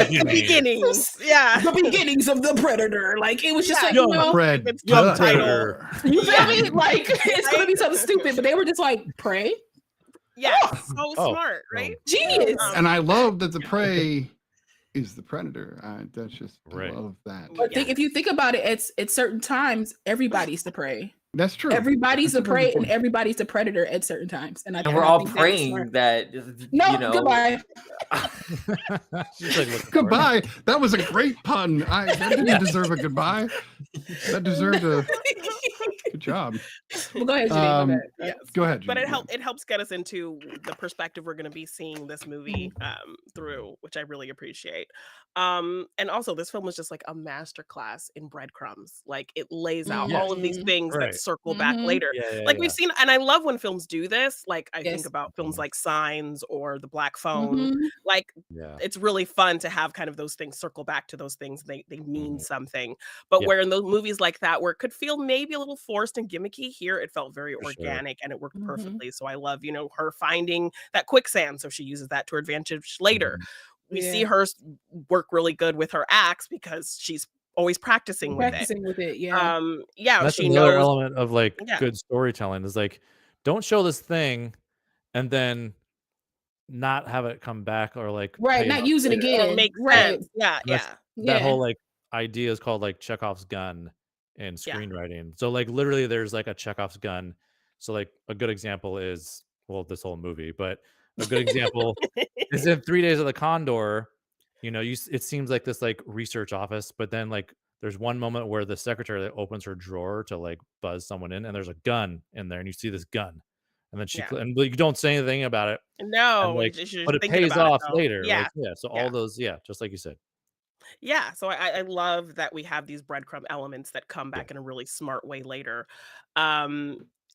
Beginning. Beginnings. Yeah. The beginnings of the Predator. Like it was just Yeah, like, young you know, Fred, it's Young Subtitle. Predator. you feel Yeah. me? Like it's gonna be something stupid, but they were just like, Prey? Yes. So Oh. smart, right? Genius. And I love that the prey is the predator. That's just Right. I love that. But if you think about it, at certain times, everybody's the prey. That's true. Everybody's That's the a very prey good and point. everybody's the predator at certain times. And And we're all think that's praying smart. that No, you know. goodbye. She's like, looking for it. Goodbye. That was a great pun. That didn't deserve a goodbye. That deserved a good job. Well, go ahead, Janine. My bad. Yes. Go ahead. But Janine, it helps get us into the perspective we're going to be seeing this movie through, which I really appreciate. And also this film was just like a masterclass in breadcrumbs. Like it lays out all of these Mhm. things Right. that circle back Mhm. later. Yeah, Like we've seen, and I love when films do this. Like I Yes. think about films like Signs or The Black Phone. Mhm. Like yeah. it's really fun to have kind of those things circle back to those things. They mean Mhm. something. But Yeah. where in those movies like that, where it could feel maybe a little forced and gimmicky, here it felt very For sure. organic and it worked Mhm. perfectly. So I love, her finding that quicksand. So she uses that to her advantage later. Mhm. We see Yeah. her work really good with her axe because she's always practicing with it. Practicing with it, yeah. Yeah, That's she another knows. element of like Yeah. good storytelling is like, don't show this thing and then not have it come back or like Right, pay not off use it later. again. Or make Right. sense. Yeah, That's- yeah. That Yeah. whole like idea is called like Chekhov's gun in Yeah. screenwriting. So like literally there's like a Chekhov's gun. So like a good example is, well, this whole movie, but a good example is in 3 Days of the Condor. It seems like this like research office, but then like there's one moment where the secretary like, opens her drawer to like buzz someone in, and there's a gun in there, and you see this gun, and then Yeah. and you don't say anything about it, No, like, you're but it thinking pays about it, off though. later. Yeah. Like, yeah. So Yeah. all those, just like you said. Yeah, so I love that we have these breadcrumb elements that come Yeah. back in a really smart way later.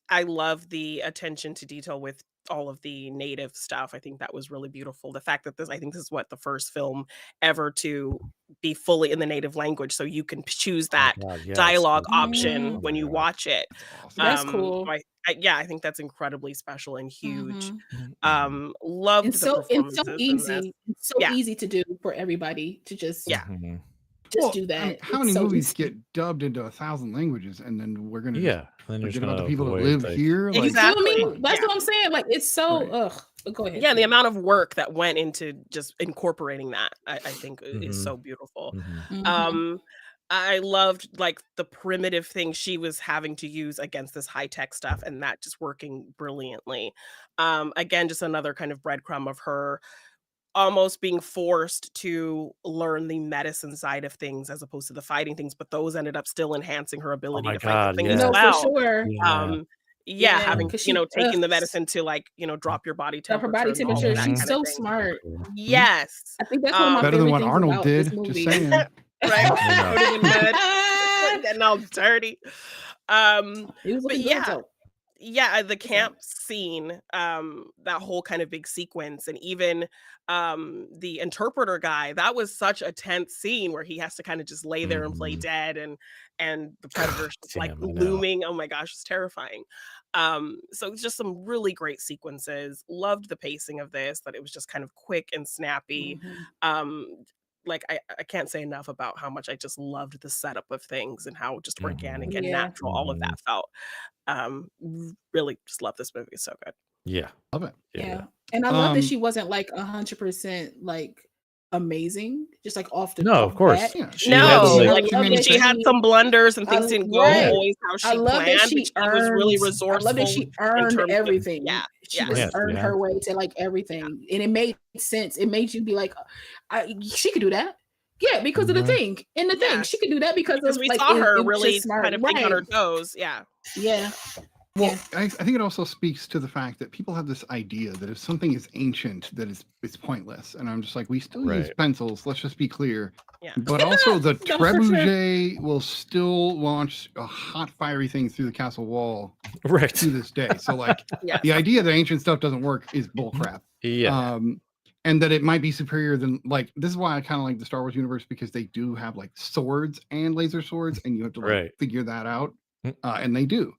I love the attention to detail with all of the native stuff. I think that was really beautiful. The fact that I think this is what the first film ever to be fully in the native language, so you can choose that Oh my God, yes. dialogue Mhm. option Oh when my you God. watch it. Awesome. That's cool. I think that's incredibly special and huge. Mhm. Loved And the so it's performances so in this. easy. It's so Yeah. easy to do for everybody to just Yeah. Mhm. Well, do that. I mean, how It's many so movies easy. get dubbed into 1,000 languages and then we're gonna Yeah. Then you're forget just about the gonna people that avoid, live like, here? Like, You feel me? Exactly. That's Yeah. what I'm saying. Like it's so Right. ugh. But go ahead. Yeah, the Janine. amount of work that went into just incorporating that, I think is Mhm. so beautiful. Mhm. Mhm. I loved like the primitive things she was having to use against this high tech stuff, and that just working brilliantly. Again, just another kind of breadcrumb of her almost being forced to learn the medicine side of things as opposed to the fighting things, but those ended up still enhancing her ability my to fight God, the things yeah. as No, well. for sure. Yeah. Yeah, having, 'cause she taking the medicine to like, drop your body Drop her temperature body and all of temperature. that She's kind so of thing. smart. Yes. I think that's one of my better than favorite what things Arnold about this did. movie. Just saying. Right? Yeah. Putting in mud, getting all dirty. He was But looking yeah, good though. yeah, the camp scene, that whole kind of big sequence, and even the interpreter guy, that was such a tense scene where he has to kind of just lay there and play Mhm. dead, and the predator's just like Damn, I know. looming. Oh my gosh, it's terrifying. So it's just some really great sequences. Loved the pacing of this, that it was just kind of quick and snappy. Mhm. Like I can't say enough about how much I just loved the setup of things and how just organic Mhm. and Yeah. natural all of Mhm. that felt. Really just love this movie. It's so good. Yeah. Love it. Yeah. And I love that she wasn't like 100% like amazing, just like off the No, of course. bat. Yeah. She had, No, like- I like love that she had some blunders and things didn't go right. always how she I love planned. that she but was really earned. I resourceful. love that she in earned terms of- everything. yeah, She yes. just Yes, earned yeah. her way to like everything, and it made sense. It made you be like, she could do that. Yeah, because of the thing. And the thing, she could do that because Because of we like saw it her was really just smart. kind of think on Right. her toes. Yeah. Yeah. Well, Yeah. I think it also speaks to the fact that people have this idea that if something is ancient, that it's pointless. And I'm just like, we still use Right. pencils. Let's just be clear. Yeah. But also, the No, for sure. trebuchet will still launch a hot, fiery thing through the castle wall Right. to this day. So, like, Yeah. the idea that ancient stuff doesn't work is bullcrap. Yeah. And that it might be superior than, like, this is why I kind of like the Star Wars universe, because they do have like swords and laser swords, and you have to like Right. figure that out. And they do.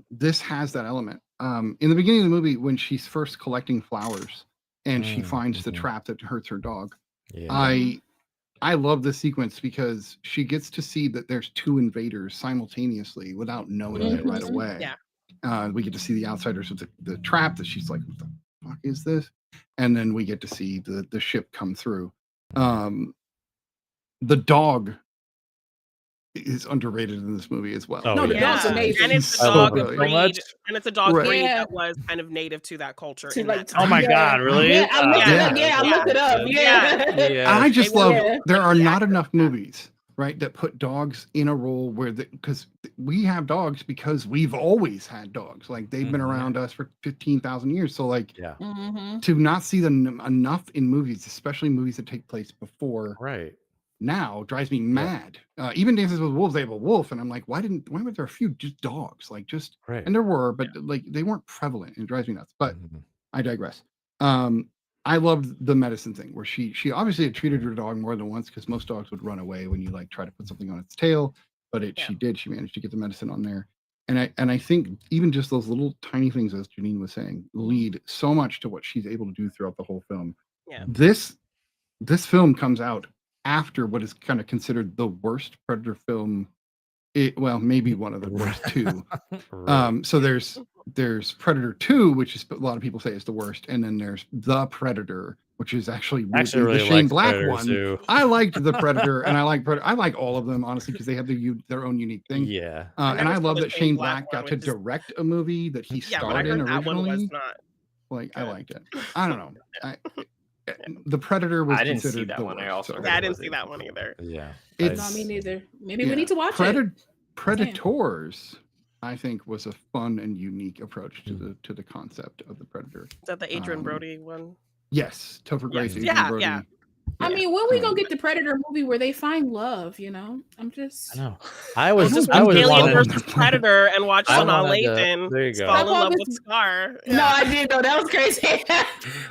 This has that element. In the beginning of the movie, when she's first collecting flowers and she finds the trap that hurts her dog, Yeah. I love this sequence because she gets to see that there's two invaders simultaneously without knowing it right Mhm. away. Yeah. We get to see the outsiders of the trap that she's like, what the fuck is this? And then we get to see the ship come through. The dog is underrated in this movie as well. Oh, No, the yeah. dog's amazing. And it's a So dog brilliant. breed, much. and it's a dog Right. breed Yeah. that was kind of native to that culture. To, in like, that Oh my time. God, really? Yeah, I looked it up. Yeah. I looked it up. Yeah. Yeah. I just They love were there are pretty not accurate enough with that. movies, right, that put dogs in a role where because we have dogs because we've always had dogs. Like they've been Mhm. around us for 15,000 years. So like Yeah. Mm-hmm. to not see them enough in movies, especially movies that take place before Right. now, drives me mad. Even Dances with Wolves, they have a wolf, and I'm like, why were there a few just dogs? Like just Right. and there were, but like they weren't prevalent. It drives me nuts. But Mhm. I digress. I loved the medicine thing where she obviously had treated her dog more than once because most dogs would run away when you like try to put something on its tail, but she managed to get the medicine on there. And I think even just those little tiny things, as Janine was saying, lead so much to what she's able to do throughout the whole film. Yeah. This film comes out after what is kind of considered the worst Predator film. Well, maybe one of the worst two. Right. So there's Predator 2, which is a lot of people say is the worst, and then there's The Predator, which is actually weirdly really the Shane liked Black Predator one. 2. I liked The Predator, and I like Predator. I like all of them honestly because they have their own unique thing. Yeah. And never I saw love the that Shane Shane Black Black one, got to which is- direct a movie that he Yeah, but I starred in heard that one was originally. not. Like I liked it. I don't know. The Predator was I didn't see considered that the one. I worst, also so- heard Yeah, I it didn't wasn't see that one either. Yeah. It's- No, me neither. Maybe Yeah. we need to watch it. Predators, I think, was a fun and unique approach to the concept of the Predator. Is that the Adrian Um, Brody one? Yes, Topher Grace, Yes. Adrian Yeah, Brody. yeah. I Yeah. mean, when we gonna Um, get the Predator movie where they find love? You know, I'm just. I know. I was Just I watch was Alien wanting- versus Predator and watch I Sanaa wanted to- Lathan there you go. fall in Stop all love this- with Scar. No, I did though. That was crazy.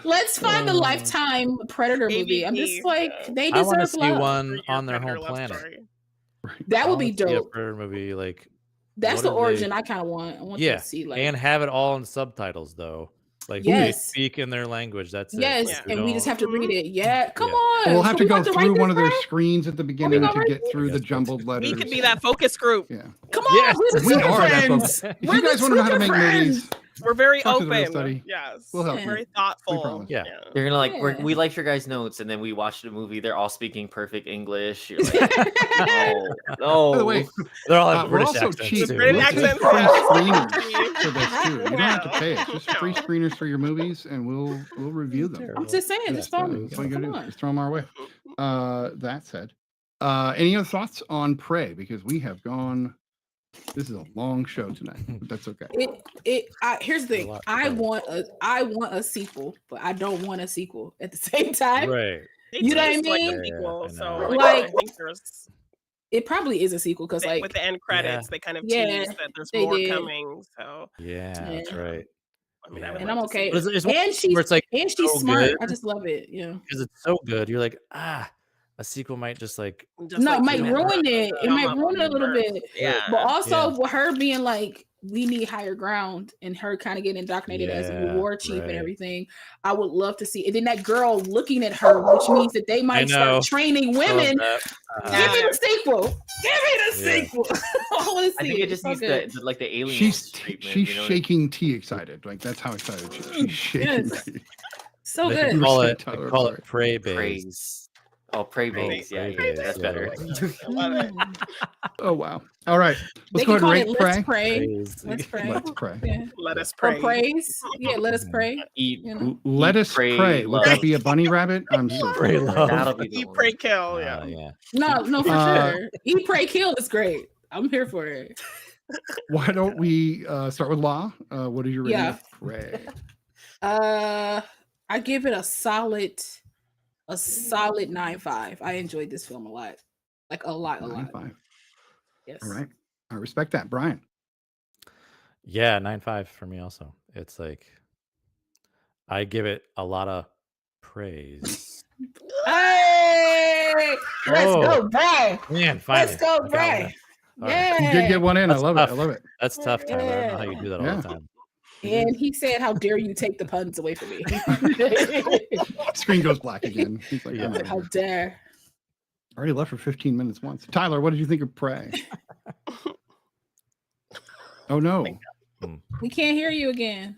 Let's find the Uh, Lifetime Predator movie. I'm just AVP, like, yeah. they I want to deserve see love. one Your on their Predator home love planet. story. That I would be wanna see a dope. Predator movie like That's what the are they- origin I kind of want. I want Yeah, to see like. and have it all in subtitles though. Like Yes. they speak in their language. That's Yes, it. Yeah. and we just don't- have to read it. Yeah, come Yeah. on. We'll have So to we go want to write through this, one of their bro? screens at the beginning gonna to write get this? through the Yes, jumbled letters. We could be that focus group. Yeah. Come on, Yes. we're the We super are that friends. focus. If We're you the guys want to know how to super make movies, friends. We're very Talk to the Real open. Study. Yes. We'll help you. Very thoughtful. promise. Yeah. They're gonna like Yeah. we liked your guys' notes, and then we watched the movie. They're all speaking perfect English. You're like, no. By the way, They're all have we're British also accents cheap. too. British We'll take accents, free yeah. screeners for this too. You don't have to pay it. Just free No. screeners for your movies, and we'll review them. I'm just saying, just throw them. That's all you gotta Come do. on. Just throw them our way. That said, any other thoughts on Prey? Because we have gone. This is a long show tonight, but that's okay. Here's the A thing. lot to I cover. want a sequel, but I don't want a sequel at the same time. Right. They You know what I teased, like, mean? a sequel, Yeah, I so know. like, Like- I think there's It probably is a sequel because like with the end credits, they kind of Yeah, teased that there's they more did. coming. So Yeah, that's Yeah. right. I mean, I Yeah. would and love I'm to see okay. But it's one And she's where it's like and she's so smart. good. I just love it. Yeah. because it's so good. You're like, a sequel might just like just, No, like, it might keep ruin it. It come might up ruin it a little first. bit. Yeah. But also Yeah. with her being like, we need higher ground and her kind of getting indoctrinated as a Yeah, war chief right. and everything. I would love to see. And then that girl looking at her, which means that they might know. start training Love women. that. Give me the sequel. Give me the Yeah. sequel. I want to see I think it just so needs good. the like the alien. She's treatment, she's you know? shaking tea excited. Like that's how excited she is. She's shaking Yes. tea. So They good. can call it, Tyler, call sorry. it Prey Bays. Praise. Oh, pray base. Yeah, Prey yeah, that's Bays, better. I love it. Oh wow! All right, They let's go can ahead and call it rate Let's Prey. Pray. Praise. Let's pray. Let's pray. Yeah. Let us Or pray. praise. Yeah, let us pray. Eat, You know? Let Eat, us pray, pray. Would that love. be a bunny rabbit? I'm so Pray, sorry. love. That'll be the Eat, one. pray, kill. Yeah. Yeah. No, for Uh, sure. Eat, pray, kill is great. I'm here for it. Why don't we start with Law? What is your rating Yeah. of Prey? I give it a solid 9.5. I enjoyed this film a lot. Like a lot. 9.5. Yes. All right, I respect that, Brian. Yeah, 9.5 for me also. It's like I give it a lot of praise. Hey, let's go, Bray. Man, finally. Let's go, I got Bray. one. All right. You did get one in. That's I love tough. it. I love it. That's tough, Tyler. I don't know how you do that all Yeah. the time. And he said, "How dare you take the puns away from me?" Screen goes black again. He's like, I'm out of How here. dare? Already left for 15 minutes once. Tyler, what did you think of Prey? Oh no, We can't hear you again.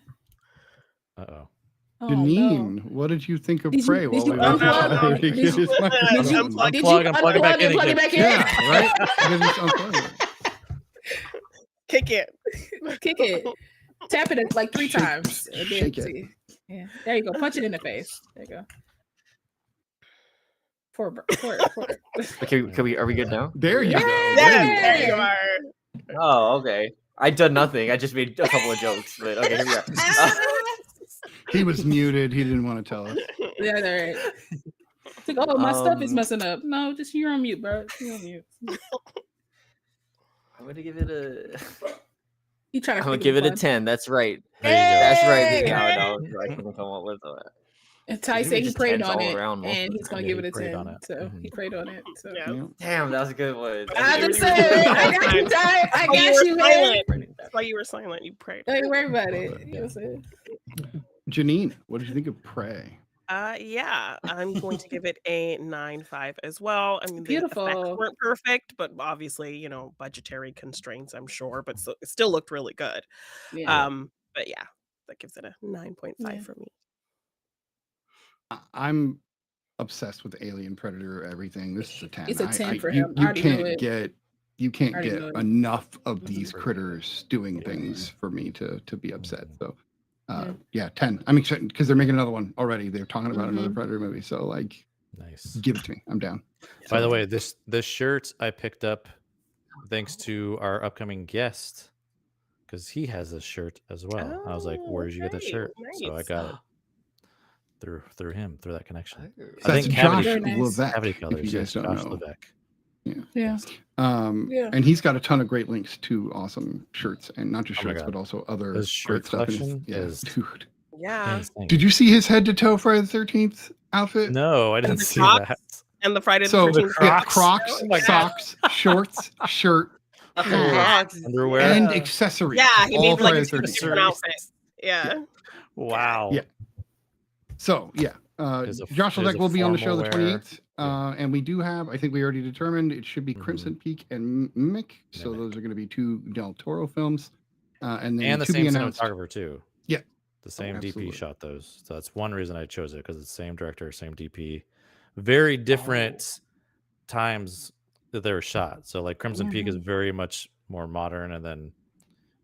Uh-oh. Oh, Janine, no. what did you think of Did you- Prey? did while you we were unplug? trying to Did get you- his Did microphone? you Unplug, did you unplug it back unplug in and plug it again. back in? Yeah, right. Because it's unplugged. Kick it. Kick it. Tap it like 3 Shake- times. And then shake it. see. Yeah. There you go. Punch it in the face. There you go. For Okay, are we good now? There you go. Yes, There you there go. you are. Oh, okay. I done nothing. I just made a couple of jokes, but okay, here we are. He was muted. He didn't want to tell us. Yeah, there. It's like, oh, my stuff is Um, messing up. No, just you're on mute, bro. You're on mute. I'm gonna give it a. You trying I'm to gonna give it a 10. That's right. There you That's right. Hey! Baby. No, I couldn't come up with that. And Ty Give me said he just prayed 10s on all it, around most and of he's the gonna time. give Yeah, it a he prayed 10. on it. So Mhm. he prayed on it. So Yeah. Yeah. Damn, that was a good one. I just You were said, doing I it. got you, Ty. I While you got were you, man. silent. That's why you were silent. You prayed. Don't worry about Love it. it. You know what I'm saying? Janine, what did you think of Prey? Yeah, I'm going to give it a 9.5 as well. I mean, the effects Beautiful. weren't perfect, but obviously, budgetary constraints, I'm sure, but it still looked really good. Yeah. But yeah, that gives it a 9.5 Yeah. for me. I'm obsessed with Alien, Predator, everything. This is a 10. It's a 10 for you, him. I You already knew can't it. get you can't Already get knew it. enough of these critters doing things for me to be upset. So yeah, 10. I'm excited because they're making another one already. They're talking about another Predator movie. So like, Nice. give it to me. I'm down. By the So- way, this shirt I picked up thanks to our upcoming guest because he has this shirt as well. I was like, "Where did you get that okay, shirt?" So I nice. got it through him, through that connection. That's I think Josh Cavity, Very nice. Levesque, Cavity if Colors. you guys Yes, don't Josh know. Levesque. Yeah. Yeah. And he's got a ton of great links to awesome shirts, and not just Oh my shirts, God. but also other His great shirt stuff. in his- collection yeah, is dude. Yeah. insane. Did you see his head to toe Friday the 13th outfit? No, I didn't the see Crocs? that. And the Friday the So 13th. yeah, Crocs. Crocs, Oh my God. socks, shorts, shirt, hat, Underwear. and accessories. Yeah, he all made like Friday two the 13th. different outfits. Yeah. Wow. Yeah. So yeah, There's a- Josh there's Levesque a will be on the show the formal wear. 28th, and we do have. I think we already determined it should be Crimson Peak and Mimic. So Mimic. those are going to be 2 Del Toro films, and then And the to same be announced. cinematographer too. Yeah. The same absolutely. DP shot those. So that's one reason I chose it because it's the same director, same DP. Very different times that they were shot. So like Crimson Peak is very much more modern, and then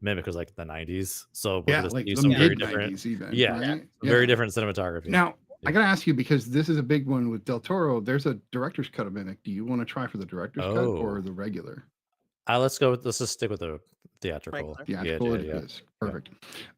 Mimic was like the 90s. So we're Yeah, gonna like see the some very mid different, 90s even. yeah, right? very different cinematography. Now, I got to ask you, because this is a big one with Del Toro, there's a director's cut of Mimic. Do you want to try for the director's cut or Oh. the regular? let's just stick with the theatrical. Regular. Theatrical Yeah. it is. Perfect.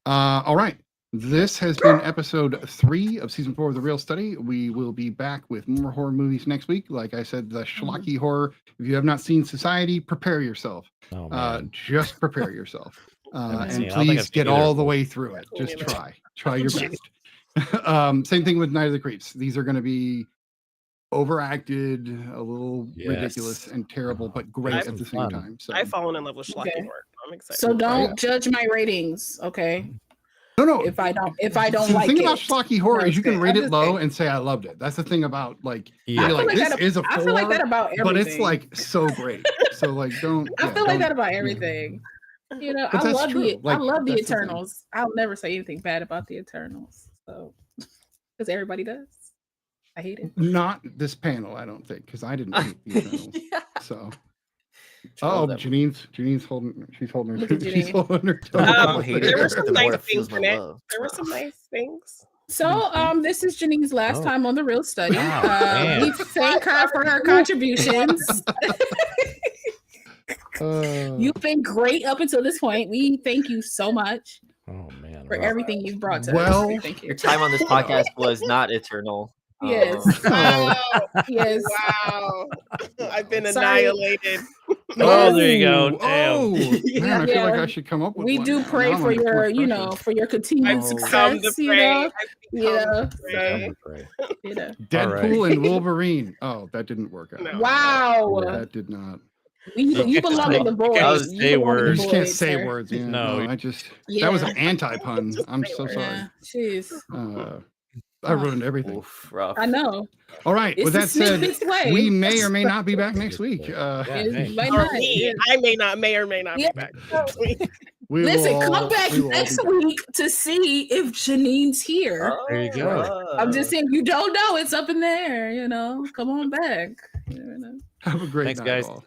All right. This has been episode 3 of season 4 of The Real Study. We will be back with more horror movies next week. Like I said, the schlocky horror. If you have not seen Society, prepare yourself. Oh man. Just prepare yourself. Haven't seen And it. I don't think please I've seen get either all of the them. way through it. Me Just neither. try your best. Same thing with Night of the Creeps. These are going to be overacted, a little ridiculous Yes. and terrible, but great I've- at the same fun. time. So I've fallen in love with schlocky Okay. horror. I'm excited. So don't Yeah. judge my ratings, okay? no. If I don't See, like the thing it. about schlocky horror No, is you can okay. rate I'm it just low saying. and say I loved it. That's the thing about like Yeah. you're I like like this that- is a 4, I feel like that about everything. but it's like so great. So like don't. I yeah, feel like don't- that about yeah. everything. You know, But I that's love true. the Like, I love the that's the thing. Eternals. I'll never say anything bad about the Eternals. So Because everybody does. I hate it. Not this panel, I don't think, because I didn't hate the Eternals. Yeah. So. Troll Oh, them. Janine's holding. She's holding Look her. at She's Janine. holding her. The more tongue. people hate There were it, some the more nice it feels things my in it. love. There were some nice things. So, this is Janine's last Oh. time on the Real Study. Wow, We man. thank her for her contributions. You've been great up until this point. We thank you so much Oh man. for rough. everything you've brought to Well, us. Thank you. Your time on this podcast was not eternal. Yes. Oh. Yes. Wow. I've been Sorry. annihilated. Oh, there you go. Damn. Oh, man, I feel like Yeah. I should come up with We one do now. pray Now I'm for under too your, much you pressure. know, for your continued I've Come to success. You pray. know, I've yeah. become to pray. Pray. You know. Deadpool and Wolverine. Oh, that didn't work out. No. Wow. That did not. You can't belong just in the say- void. you can't just You say belong in the You words. just can't void, say sir. words. Yeah, No. no, I just Yeah. that was an anti-pun. I'm so sorry. Yeah. Jeez. I ruined everything. Oof, rough. I know. All right. It's With the that said, SniDBitS way. we may or may not be back next week. Yeah, It hey. might Or not. me. Yeah. I may or may not Yeah. be back next week. We Listen, will all- come back we will all be next back. week to see if Janine's here. There you go. I'm just saying, you don't know. It's up in the air, you know. Come on back. You know. Have a great Thanks, night, guys. all.